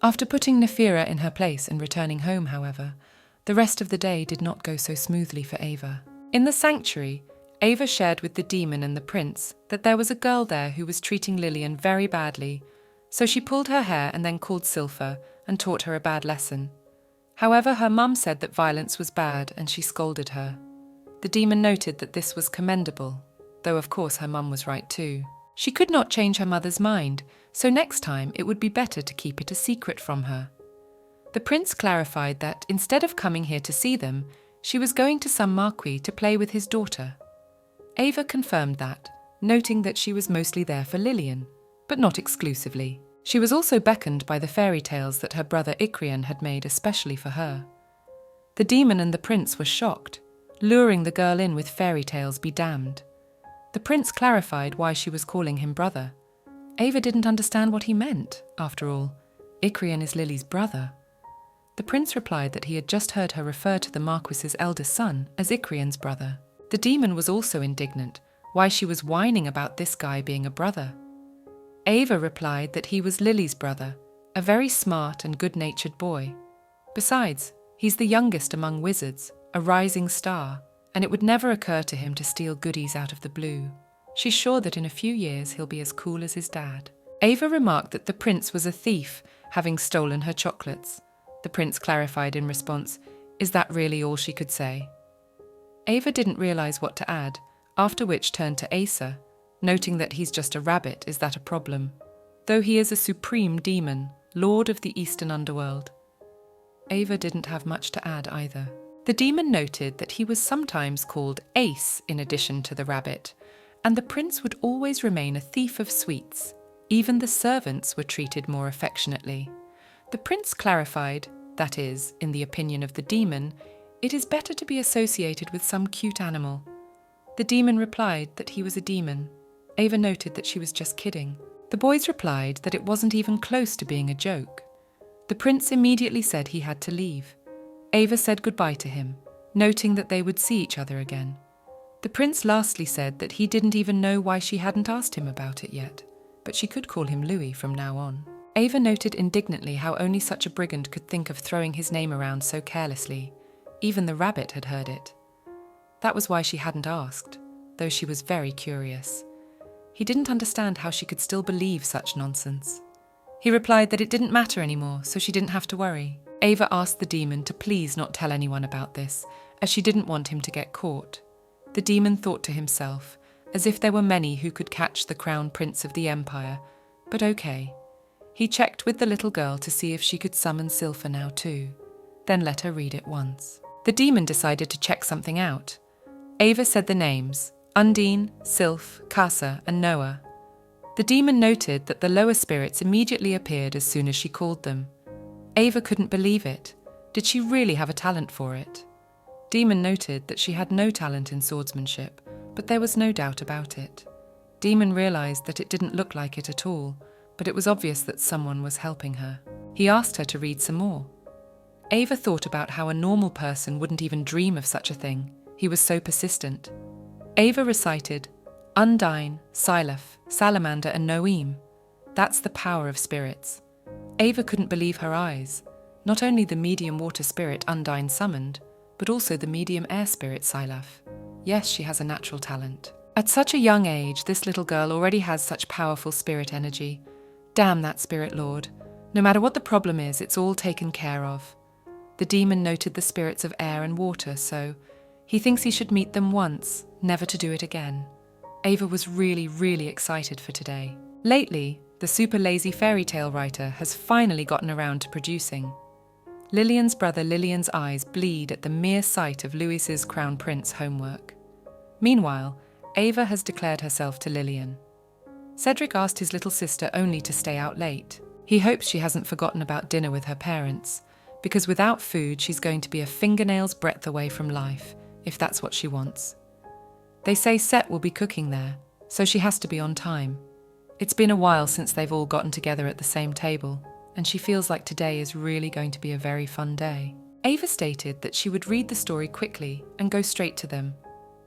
After putting Nephira in her place and returning home, however, the rest of the day did not go so smoothly for Ava. In the sanctuary, Ava shared with the demon and the prince that there was a girl there who was treating Lillian very badly, so she pulled her hair and then called Silpha and taught her a bad lesson. However, her mum said that violence was bad and she scolded her. The demon noted that this was commendable, though of course her mum was right too. She could not change her mother's mind, so next time it would be better to keep it a secret from her. The prince clarified that instead of coming here to see them, she was going to some marquis to play with his daughter. Ava confirmed that, noting that she was mostly there for Lillian, but not exclusively. She was also beckoned by the fairy tales that her brother Icrian had made especially for her. The demon and the prince were shocked, luring the girl in with fairy tales be damned. The prince clarified why she was calling him brother. Ava didn't understand what he meant, after all. Icrian is Lily's brother. The prince replied that he had just heard her refer to the Marquis's eldest son as Icrian's brother. The demon was also indignant, why she was whining about this guy being a brother. Ava replied that he was Lily's brother, a very smart and good-natured boy. Besides, he's the youngest among wizards, a rising star, and it would never occur to him to steal goodies out of the blue. She's sure that in a few years he'll be as cool as his dad. Ava remarked that the prince was a thief, having stolen her chocolates. The prince clarified in response, is that really all she could say? Ava didn't realize what to add, after which turned to Asa, noting that he's just a rabbit, is that a problem? Though he is a supreme demon, lord of the eastern underworld. Ava didn't have much to add either. The demon noted that he was sometimes called Ace in addition to the rabbit, and the prince would always remain a thief of sweets. Even the servants were treated more affectionately. The prince clarified, that is, in the opinion of the demon, it is better to be associated with some cute animal. The demon replied that he was a demon. Ava noted that she was just kidding. The boys replied that it wasn't even close to being a joke. The prince immediately said he had to leave. Ava said goodbye to him, noting that they would see each other again. The prince lastly said that he didn't even know why she hadn't asked him about it yet, but she could call him Louis from now on. Ava noted indignantly how only such a brigand could think of throwing his name around so carelessly. Even the rabbit had heard it. That was why she hadn't asked, though she was very curious. He didn't understand how she could still believe such nonsense. He replied that it didn't matter anymore, so she didn't have to worry. Ava asked the demon to please not tell anyone about this, as she didn't want him to get caught. The demon thought to himself, as if there were many who could catch the crown prince of the empire, but okay. He checked with the little girl to see if she could summon Silpha now too, then let her read it once. The demon decided to check something out. Ava said the names, Undine, Sylph, Casa, and Noah. The demon noted that the lower spirits immediately appeared as soon as she called them. Ava couldn't believe it. Did she really have a talent for it? Demon noted that she had no talent in swordsmanship, but there was no doubt about it. Demon realized that it didn't look like it at all, but it was obvious that someone was helping her. He asked her to read some more. Ava thought about how a normal person wouldn't even dream of such a thing. He was so persistent. Ava recited, Undine, Silph, Salamander, and Noem. That's the power of spirits. Ava couldn't believe her eyes. Not only the medium water spirit Undine summoned, but also the medium air spirit Silaf. Yes, she has a natural talent. At such a young age, this little girl already has such powerful spirit energy. Damn that spirit lord. No matter what the problem is, it's all taken care of. The demon noted the spirits of air and water, so he thinks he should meet them once, never to do it again. Ava was really excited for today. Lately, the super lazy fairy tale writer has finally gotten around to producing. Lillian's brother Lillian's eyes bleed at the mere sight of Louis's Crown Prince homework. Meanwhile, Ava has declared herself to Lillian. Cedric asked his little sister only to stay out late. He hopes she hasn't forgotten about dinner with her parents, because without food she's going to be a fingernail's breadth away from life, if that's what she wants. They say Set will be cooking there, so she has to be on time. It's been a while since they've all gotten together at the same table, and she feels like today is really going to be a very fun day. Ava stated that she would read the story quickly and go straight to them.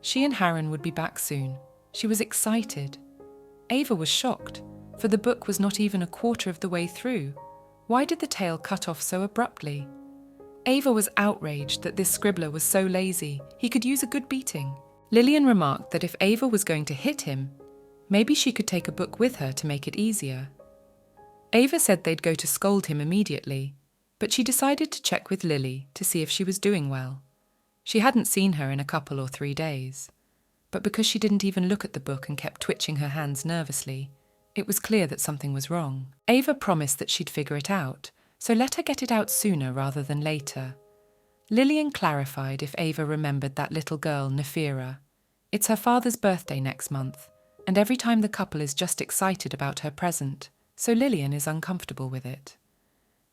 She and Harren would be back soon. She was excited. Ava was shocked, for the book was not even a quarter of the way through. Why did the tale cut off so abruptly? Ava was outraged that this scribbler was so lazy. He could use a good beating. Lillian remarked that if Ava was going to hit him, maybe she could take a book with her to make it easier. Ava said they'd go to scold him immediately, but she decided to check with Lily to see if she was doing well. She hadn't seen her in a couple or 3 days, but because she didn't even look at the book and kept twitching her hands nervously, it was clear that something was wrong. Ava promised that she'd figure it out, so let her get it out sooner rather than later. Lillian clarified if Ava remembered that little girl, Nefira. It's her father's birthday next month, and every time the couple is just excited about her present, so Lillian is uncomfortable with it.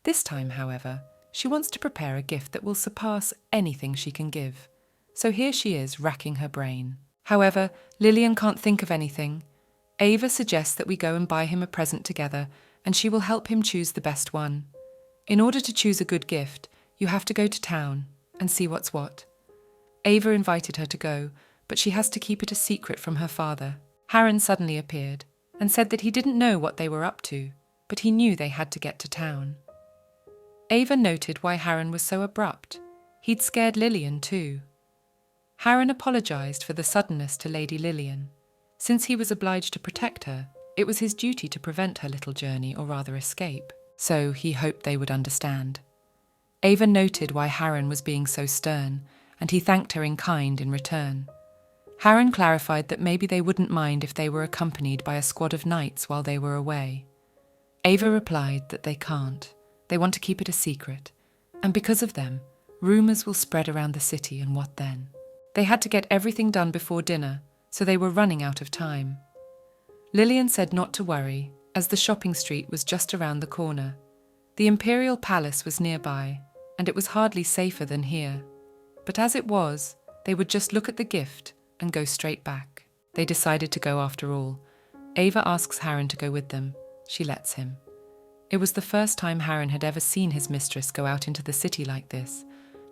This time, however, she wants to prepare a gift that will surpass anything she can give, so here she is racking her brain. However, Lillian can't think of anything. Ava suggests that we go and buy him a present together, and she will help him choose the best one. In order to choose a good gift, you have to go to town and see what's what. Ava invited her to go, but she has to keep it a secret from her father. Harren suddenly appeared and said that he didn't know what they were up to, but he knew they had to get to town. Ava noted why Harren was so abrupt. He'd scared Lillian too. Harren apologised for the suddenness to Lady Lillian. Since he was obliged to protect her, it was his duty to prevent her little journey, or rather escape, so he hoped they would understand. Ava noted why Harren was being so stern, and he thanked her in kind in return. Harren clarified that maybe they wouldn't mind if they were accompanied by a squad of knights while they were away. Ava replied that they can't. They want to keep it a secret, and because of them, rumours will spread around the city, and what then? They had to get everything done before dinner, so they were running out of time. Lillian said not to worry, as the shopping street was just around the corner. The Imperial Palace was nearby, and it was hardly safer than here. But as it was, they would just look at the gift and go straight back. They decided to go after all. Ava asks Harren to go with them. She lets him. It was the first time Harren had ever seen his mistress go out into the city like this,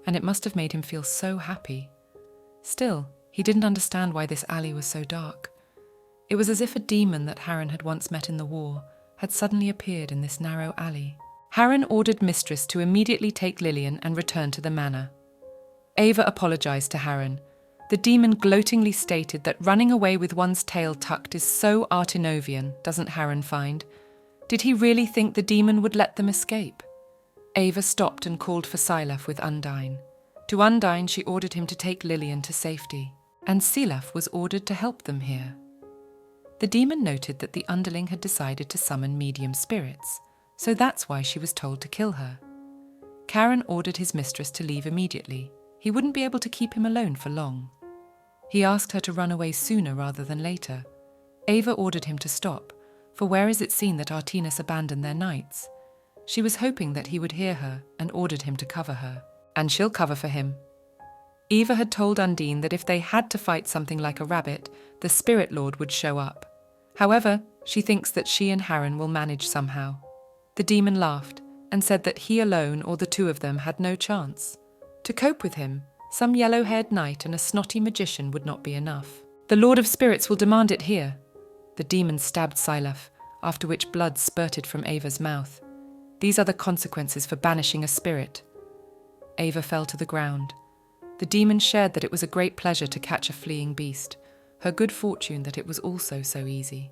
and it must have made him feel so happy. Still, he didn't understand why this alley was so dark. It was as if a demon that Harren had once met in the war had suddenly appeared in this narrow alley. Harren ordered Mistress to immediately take Lillian and return to the manor. Ava apologised to Harren. The demon gloatingly stated that running away with one's tail tucked is so Artinovian, doesn't Harren find? Did he really think the demon would let them escape? Ava stopped and called for Silaf with Undine. To Undine she ordered him to take Lillian to safety, and Silaf was ordered to help them here. The demon noted that the underling had decided to summon medium spirits, so that's why she was told to kill her. Karen ordered his mistress to leave immediately. He wouldn't be able to keep him alone for long. He asked her to run away sooner rather than later. Ava ordered him to stop, for where is it seen that Artinus abandoned their knights? She was hoping that he would hear her and ordered him to cover her. And she'll cover for him. Eva had told Undine that if they had to fight something like a rabbit, the Spirit Lord would show up. However, she thinks that she and Harren will manage somehow. The demon laughed and said that he alone or the two of them had no chance. To cope with him, some yellow-haired knight and a snotty magician would not be enough. The Lord of Spirits will demand it here. The demon stabbed Silaf, after which blood spurted from Ava's mouth. These are the consequences for banishing a spirit. Ava fell to the ground. The demon shared that it was a great pleasure to catch a fleeing beast, her good fortune that it was also so easy.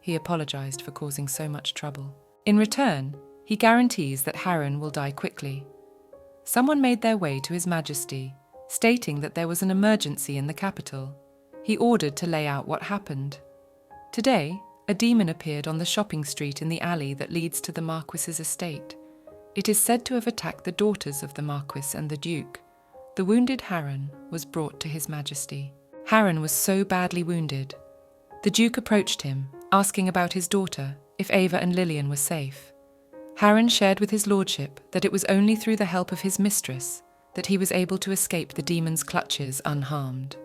He apologized for causing so much trouble. In return, he guarantees that Harren will die quickly. Someone made their way to His Majesty, stating that there was an emergency in the capital. He ordered to lay out what happened. Today, a demon appeared on the shopping street in the alley that leads to the Marquis's estate. It is said to have attacked the daughters of the Marquis and the Duke. The wounded Harren was brought to His Majesty. Harren was so badly wounded. The Duke approached him, asking about his daughter, if Ava and Lillian were safe. Harren shared with his lordship that it was only through the help of his mistress that he was able to escape the demon's clutches unharmed.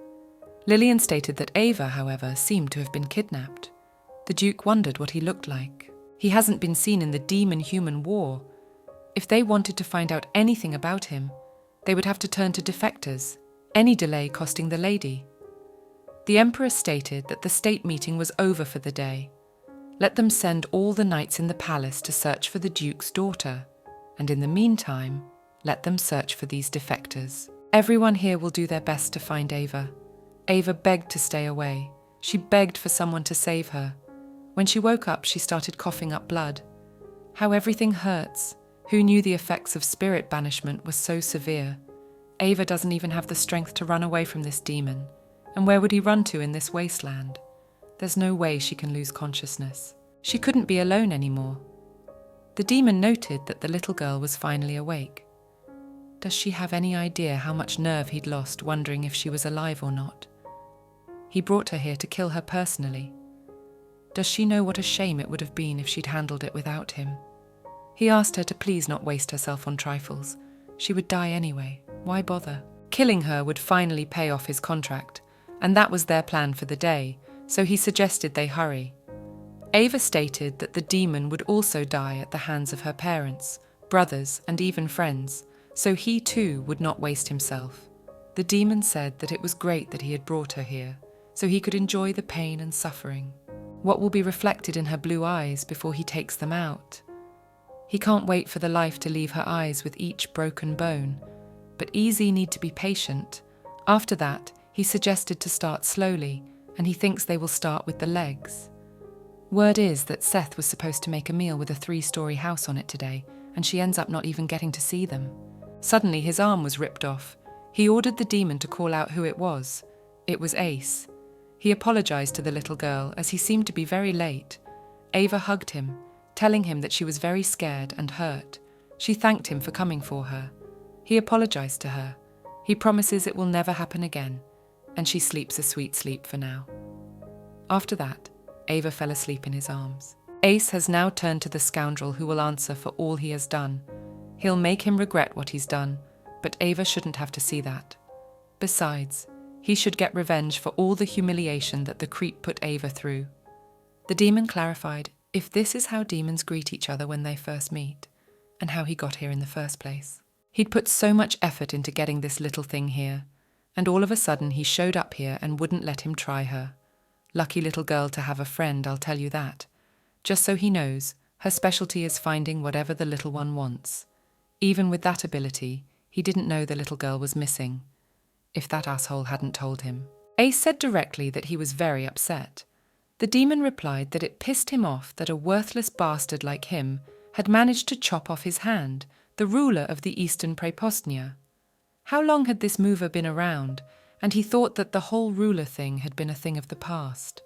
Lillian stated that Ava, however, seemed to have been kidnapped. The Duke wondered what he looked like. He hasn't been seen in the demon-human war. If they wanted to find out anything about him, they would have to turn to defectors, any delay costing the lady. The Emperor stated that the state meeting was over for the day. Let them send all the knights in the palace to search for the Duke's daughter, and in the meantime, let them search for these defectors. Everyone here will do their best to find Ava. Ava begged to stay away. She begged for someone to save her. When she woke up, she started coughing up blood. How everything hurts. Who knew the effects of spirit banishment were so severe? Ava doesn't even have the strength to run away from this demon. And where would he run to in this wasteland? There's no way she can lose consciousness. She couldn't be alone anymore. The demon noted that the little girl was finally awake. Does she have any idea how much nerve he'd lost wondering if she was alive or not? He brought her here to kill her personally. Does she know what a shame it would have been if she'd handled it without him? He asked her to please not waste herself on trifles. She would die anyway. Why bother? Killing her would finally pay off his contract, and that was their plan for the day, so he suggested they hurry. Ava stated that the demon would also die at the hands of her parents, brothers, and even friends, so he too would not waste himself. The demon said that it was great that he had brought her here, so he could enjoy the pain and suffering. What will be reflected in her blue eyes before he takes them out? He can't wait for the life to leave her eyes with each broken bone, but Easy need to be patient. After that, he suggested to start slowly, and he thinks they will start with the legs. Word is that Seth was supposed to make a meal with a 3-story house on it today, and she ends up not even getting to see them. Suddenly his arm was ripped off. He ordered the demon to call out who it was. It was Ace. He apologized to the little girl as he seemed to be very late. Ava hugged him, telling him that she was very scared and hurt. She thanked him for coming for her. He apologized to her. He promises it will never happen again, and she sleeps a sweet sleep for now. After that, Ava fell asleep in his arms. Ace has now turned to the scoundrel who will answer for all he has done. He'll make him regret what he's done, but Ava shouldn't have to see that. Besides, he should get revenge for all the humiliation that the creep put Ava through. The demon clarified if this is how demons greet each other when they first meet, and how he got here in the first place. He'd put so much effort into getting this little thing here, and all of a sudden he showed up here and wouldn't let him try her. Lucky little girl to have a friend, I'll tell you that. Just so he knows, her specialty is finding whatever the little one wants. Even with that ability, he didn't know the little girl was missing. If that asshole hadn't told him. Ace said directly that he was very upset. The demon replied that it pissed him off that a worthless bastard like him had managed to chop off his hand, the ruler of the Eastern Praepostnia. How long had this mover been around? And he thought that the whole ruler thing had been a thing of the past.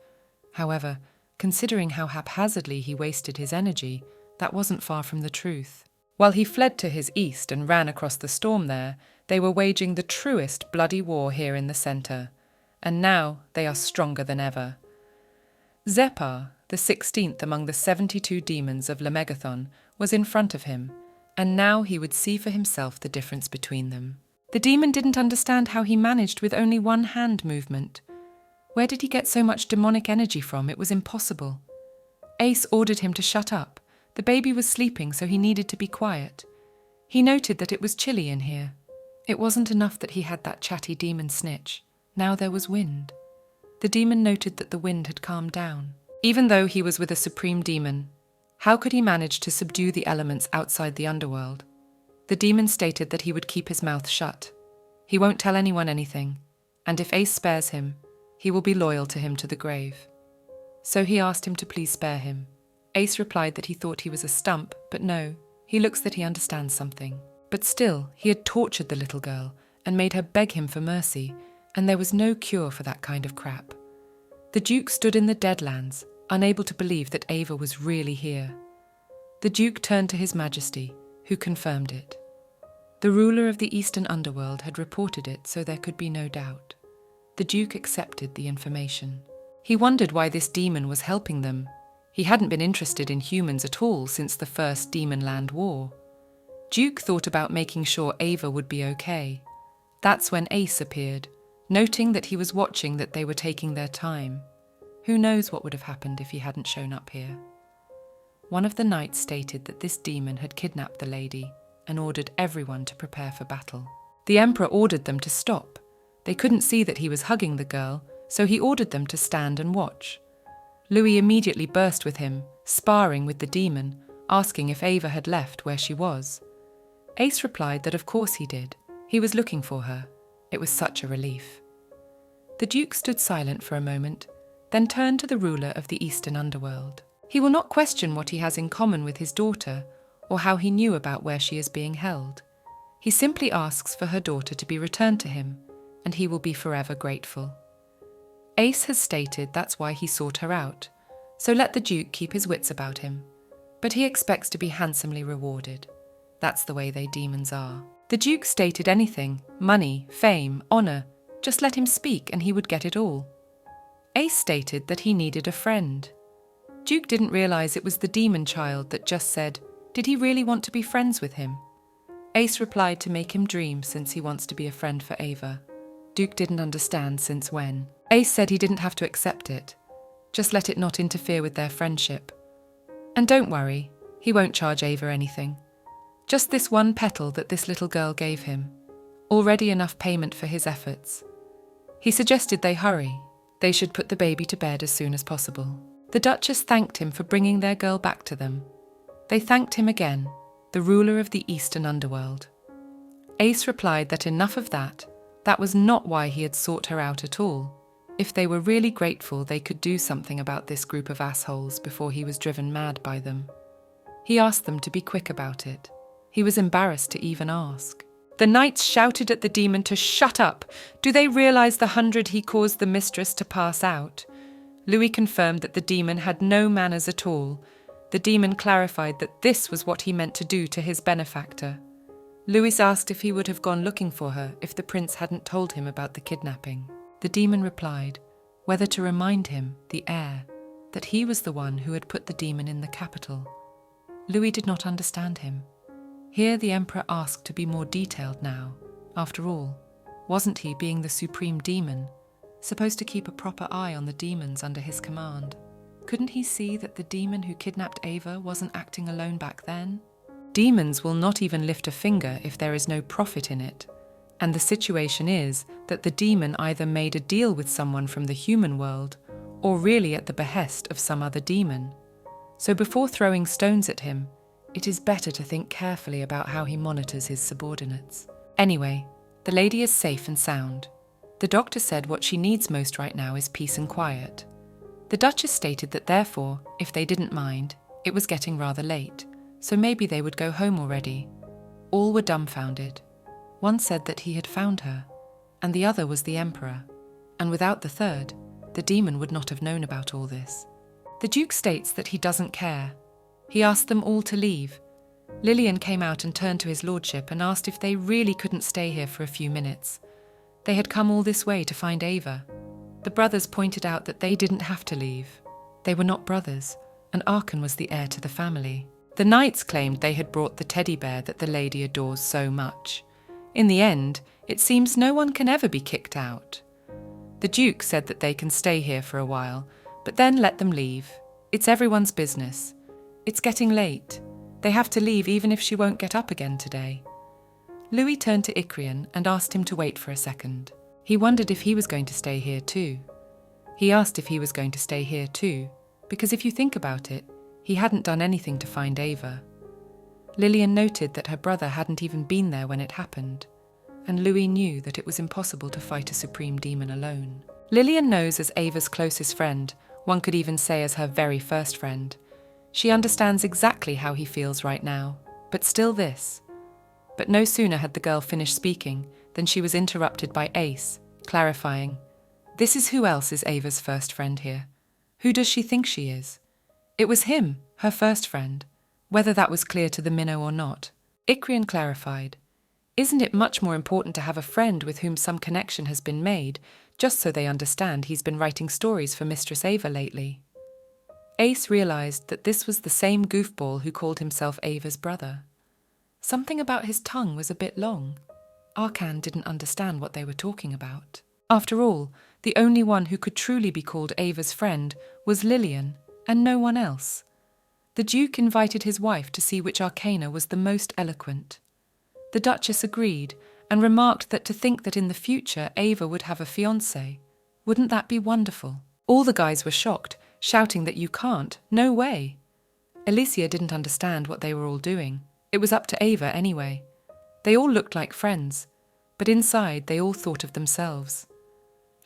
However, considering how haphazardly he wasted his energy, that wasn't far from the truth. While he fled to his east and ran across the storm there, they were waging the truest bloody war here in the centre, and now they are stronger than ever. Zepar, the 16th among the 72 demons of Lemegathon, was in front of him, and now he would see for himself the difference between them. The demon didn't understand how he managed with only one hand movement. Where did he get so much demonic energy from? It was impossible. Ace ordered him to shut up. The baby was sleeping, so he needed to be quiet. He noted that it was chilly in here. It wasn't enough that he had that chatty demon snitch. Now there was wind. The demon noted that the wind had calmed down. Even though he was with a supreme demon, how could he manage to subdue the elements outside the underworld? The demon stated that he would keep his mouth shut. He won't tell anyone anything, and if Ace spares him, he will be loyal to him to the grave. So he asked him to please spare him. Ace replied that he thought he was a stump, but no, he looks that he understands something. But still, he had tortured the little girl and made her beg him for mercy, and there was no cure for that kind of crap. The Duke stood in the Deadlands, unable to believe that Ava was really here. The Duke turned to His Majesty, who confirmed it. The ruler of the Eastern Underworld had reported it, so there could be no doubt. The Duke accepted the information. He wondered why this demon was helping them. He hadn't been interested in humans at all since the first Demonland War. Duke thought about making sure Ava would be okay. That's when Ace appeared, noting that he was watching that they were taking their time. Who knows what would have happened if he hadn't shown up here? One of the knights stated that this demon had kidnapped the lady and ordered everyone to prepare for battle. The Emperor ordered them to stop. They couldn't see that he was hugging the girl, so he ordered them to stand and watch. Louis immediately burst with him, sparring with the demon, asking if Ava had left where she was. Ace replied that of course he did. He was looking for her. It was such a relief. The Duke stood silent for a moment, then turned to the ruler of the Eastern Underworld. He will not question what he has in common with his daughter, or how he knew about where she is being held. He simply asks for her daughter to be returned to him, and he will be forever grateful. Ace has stated that's why he sought her out, so let the Duke keep his wits about him. But he expects to be handsomely rewarded. That's the way they demons are. The Duke stated anything, money, fame, honor, just let him speak and he would get it all. Ace stated that he needed a friend. Duke didn't realize it was the demon child that just said, did he really want to be friends with him? Ace replied to make him dream since he wants to be a friend for Ava. Duke didn't understand since when. Ace said he didn't have to accept it. Just let it not interfere with their friendship. And don't worry, he won't charge Ava anything. Just this one petal that this little girl gave him. Already enough payment for his efforts. He suggested they hurry. They should put the baby to bed as soon as possible. The Duchess thanked him for bringing their girl back to them. They thanked him again, the ruler of the Eastern Underworld. Ace replied that enough of that. That was not why he had sought her out at all. If they were really grateful, they could do something about this group of assholes before he was driven mad by them. He asked them to be quick about it. He was embarrassed to even ask. The knights shouted at the demon to shut up. Do they realize the 100 he caused the mistress to pass out? Louis confirmed that the demon had no manners at all. The demon clarified that this was what he meant to do to his benefactor. Louis asked if he would have gone looking for her if the prince hadn't told him about the kidnapping. The demon replied, whether to remind him, the heir, that he was the one who had put the demon in the capital. Louis did not understand him. Here the Emperor asked to be more detailed now. After all, wasn't he, being the supreme demon, supposed to keep a proper eye on the demons under his command? Couldn't he see that the demon who kidnapped Ava wasn't acting alone back then? Demons will not even lift a finger if there is no profit in it. And the situation is that the demon either made a deal with someone from the human world, or really at the behest of some other demon. So before throwing stones at him, it is better to think carefully about how he monitors his subordinates. Anyway, the lady is safe and sound. The doctor said what she needs most right now is peace and quiet. The Duchess stated that therefore, if they didn't mind, it was getting rather late, so maybe they would go home already. All were dumbfounded. One said that he had found her, and the other was the Emperor, and without the third, the demon would not have known about all this. The Duke states that he doesn't care. He asked them all to leave. Lillian came out and turned to his lordship and asked if they really couldn't stay here for a few minutes. They had come all this way to find Ava. The brothers pointed out that they didn't have to leave. They were not brothers, and Arkan was the heir to the family. The knights claimed they had brought the teddy bear that the lady adores so much. In the end, it seems no one can ever be kicked out. The Duke said that they can stay here for a while, but then let them leave. It's everyone's business. It's getting late. They have to leave even if she won't get up again today. Louis turned to Icrian and asked him to wait for a second. He wondered if he was going to stay here too. He asked if he was going to stay here too, because if you think about it, he hadn't done anything to find Ava. Lillian noted that her brother hadn't even been there when it happened, and Louis knew that it was impossible to fight a supreme demon alone. Lillian knows as Ava's closest friend, one could even say as her very first friend. She understands exactly how he feels right now, but still this. But no sooner had the girl finished speaking than she was interrupted by Ace, clarifying, "This is who else is Ava's first friend here. Who does she think she is?" It was him, her first friend, whether that was clear to the minnow or not. Ikrian clarified, "Isn't it much more important to have a friend with whom some connection has been made, just so they understand he's been writing stories for Mistress Ava lately?" Ace realized that this was the same goofball who called himself Ava's brother. Something about his tongue was a bit long. Arkan didn't understand what they were talking about. After all, the only one who could truly be called Ava's friend was Lillian, and no one else. The Duke invited his wife to see which arcana was the most eloquent. The Duchess agreed, and remarked that to think that in the future Ava would have a fiancé. Wouldn't that be wonderful? All the guys were shocked, shouting that you can't, no way. Alicia didn't understand what they were all doing. It was up to Ava anyway. They all looked like friends, but inside they all thought of themselves.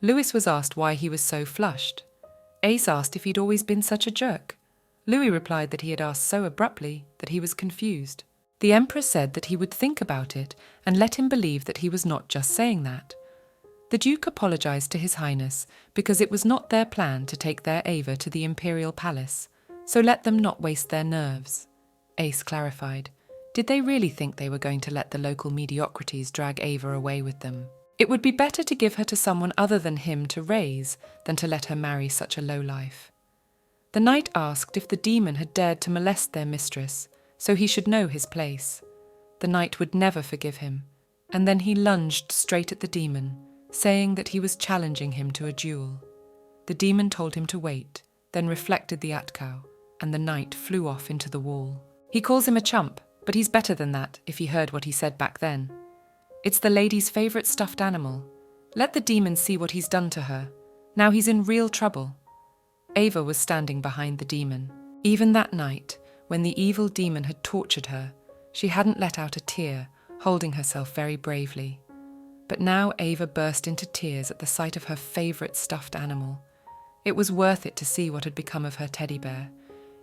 Louis was asked why he was so flushed. Ace asked if he'd always been such a jerk. Louis replied that he had asked so abruptly that he was confused. The Emperor said that he would think about it and let him believe that he was not just saying that. The Duke apologized to His Highness because it was not their plan to take their Ava to the Imperial Palace, so let them not waste their nerves. Ace clarified. Did they really think they were going to let the local mediocrities drag Ava away with them? It would be better to give her to someone other than him to raise than to let her marry such a lowlife. The knight asked if the demon had dared to molest their mistress, so he should know his place. The knight would never forgive him, and then he lunged straight at the demon, saying that he was challenging him to a duel. The demon told him to wait, then reflected the Atkau, and the knight flew off into the wall. He calls him a chump, but he's better than that if he heard what he said back then. It's the lady's favourite stuffed animal. Let the demon see what he's done to her. Now he's in real trouble. Ava was standing behind the demon. Even that night, when the evil demon had tortured her, she hadn't let out a tear, holding herself very bravely. But now Ava burst into tears at the sight of her favourite stuffed animal. It was worth it to see what had become of her teddy bear.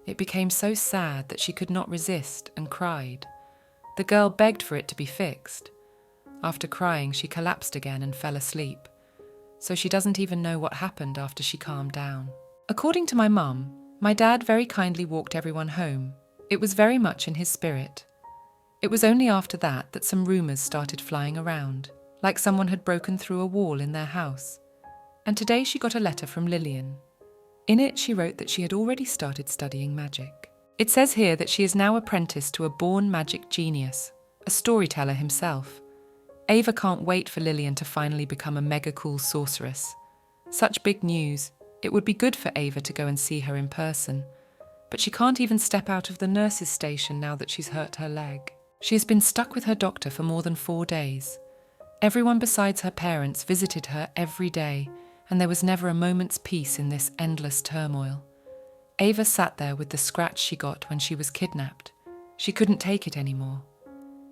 It became so sad that she could not resist and cried. The girl begged for it to be fixed. After crying, she collapsed again and fell asleep. So she doesn't even know what happened after she calmed down. According to my mum, my dad very kindly walked everyone home. It was very much in his spirit. It was only after that that some rumours started flying around, like someone had broken through a wall in their house. And today she got a letter from Lillian. In it she wrote that she had already started studying magic. It says here that she is now apprenticed to a born magic genius, a storyteller himself. Ava can't wait for Lillian to finally become a mega cool sorceress. Such big news. It would be good for Ava to go and see her in person. But she can't even step out of the nurse's station now that she's hurt her leg. She has been stuck with her doctor for more than 4 days. Everyone besides her parents visited her every day, and there was never a moment's peace in this endless turmoil. Ava sat there with the scratch she got when she was kidnapped. She couldn't take it anymore.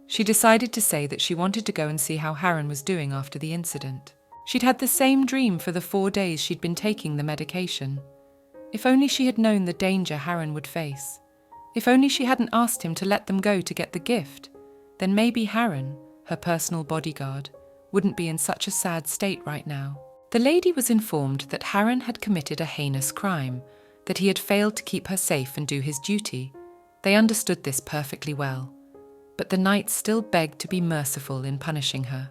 She decided to say that she wanted to go and see how Harren was doing after the incident. She'd had the same dream for the 4 days she'd been taking the medication. If only she had known the danger Harren would face. If only she hadn't asked him to let them go to get the gift, then maybe Harren, her personal bodyguard, wouldn't be in such a sad state right now. The lady was informed that Harren had committed a heinous crime, that he had failed to keep her safe and do his duty. They understood this perfectly well. But the knight still begged to be merciful in punishing her.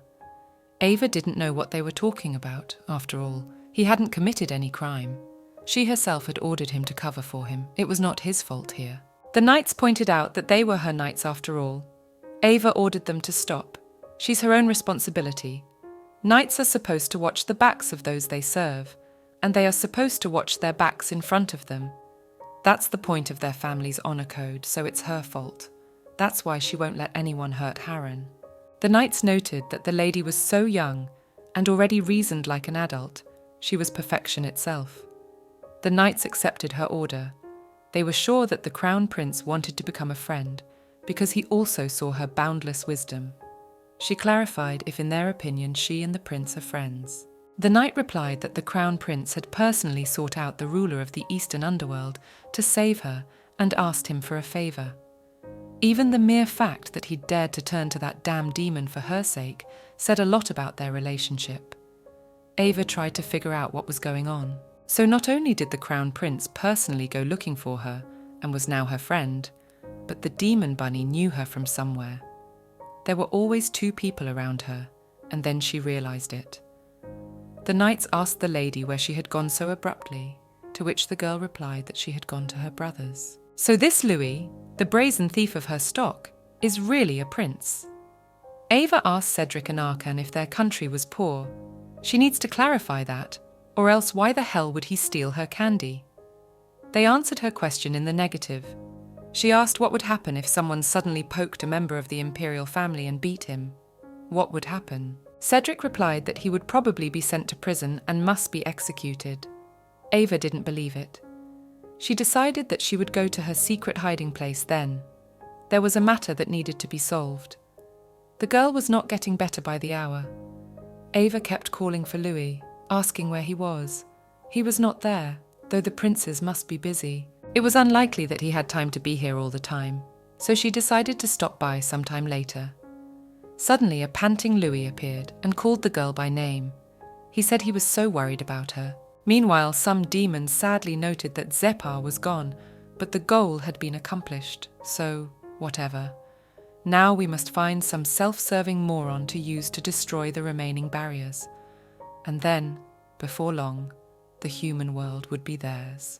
Ava didn't know what they were talking about, after all. He hadn't committed any crime. She herself had ordered him to cover for him. It was not his fault here. The knights pointed out that they were her knights after all. Ava ordered them to stop. She's her own responsibility. Knights are supposed to watch the backs of those they serve, and they are supposed to watch their backs in front of them. That's the point of their family's honour code, so it's her fault. That's why she won't let anyone hurt Harren. The knights noted that the lady was so young and already reasoned like an adult. She was perfection itself. The knights accepted her order. They were sure that the crown prince wanted to become a friend because he also saw her boundless wisdom. She clarified if in their opinion she and the prince are friends. The knight replied that the crown prince had personally sought out the ruler of the eastern underworld to save her and asked him for a favor. Even the mere fact that he'd dared to turn to that damn demon for her sake said a lot about their relationship. Ava tried to figure out what was going on. So not only did the crown prince personally go looking for her and was now her friend, but the demon bunny knew her from somewhere. There were always two people around her, and then she realized it. The knights asked the lady where she had gone so abruptly, to which the girl replied that she had gone to her brother's. So this Louis, the brazen thief of her stock, is really a prince. Ava asked Cedric and Arkan if their country was poor. She needs to clarify that, or else why the hell would he steal her candy? They answered her question in the negative. She asked what would happen if someone suddenly poked a member of the imperial family and beat him. What would happen? Cedric replied that he would probably be sent to prison and must be executed. Ava didn't believe it. She decided that she would go to her secret hiding place then. There was a matter that needed to be solved. The girl was not getting better by the hour. Ava kept calling for Louis, asking where he was. He was not there, though the princes must be busy. It was unlikely that he had time to be here all the time, so she decided to stop by sometime later. Suddenly, a panting Louis appeared and called the girl by name. He said he was so worried about her. Meanwhile, some demons sadly noted that Zepar was gone, but the goal had been accomplished, so whatever. Now we must find some self-serving moron to use to destroy the remaining barriers. And then, before long, the human world would be theirs.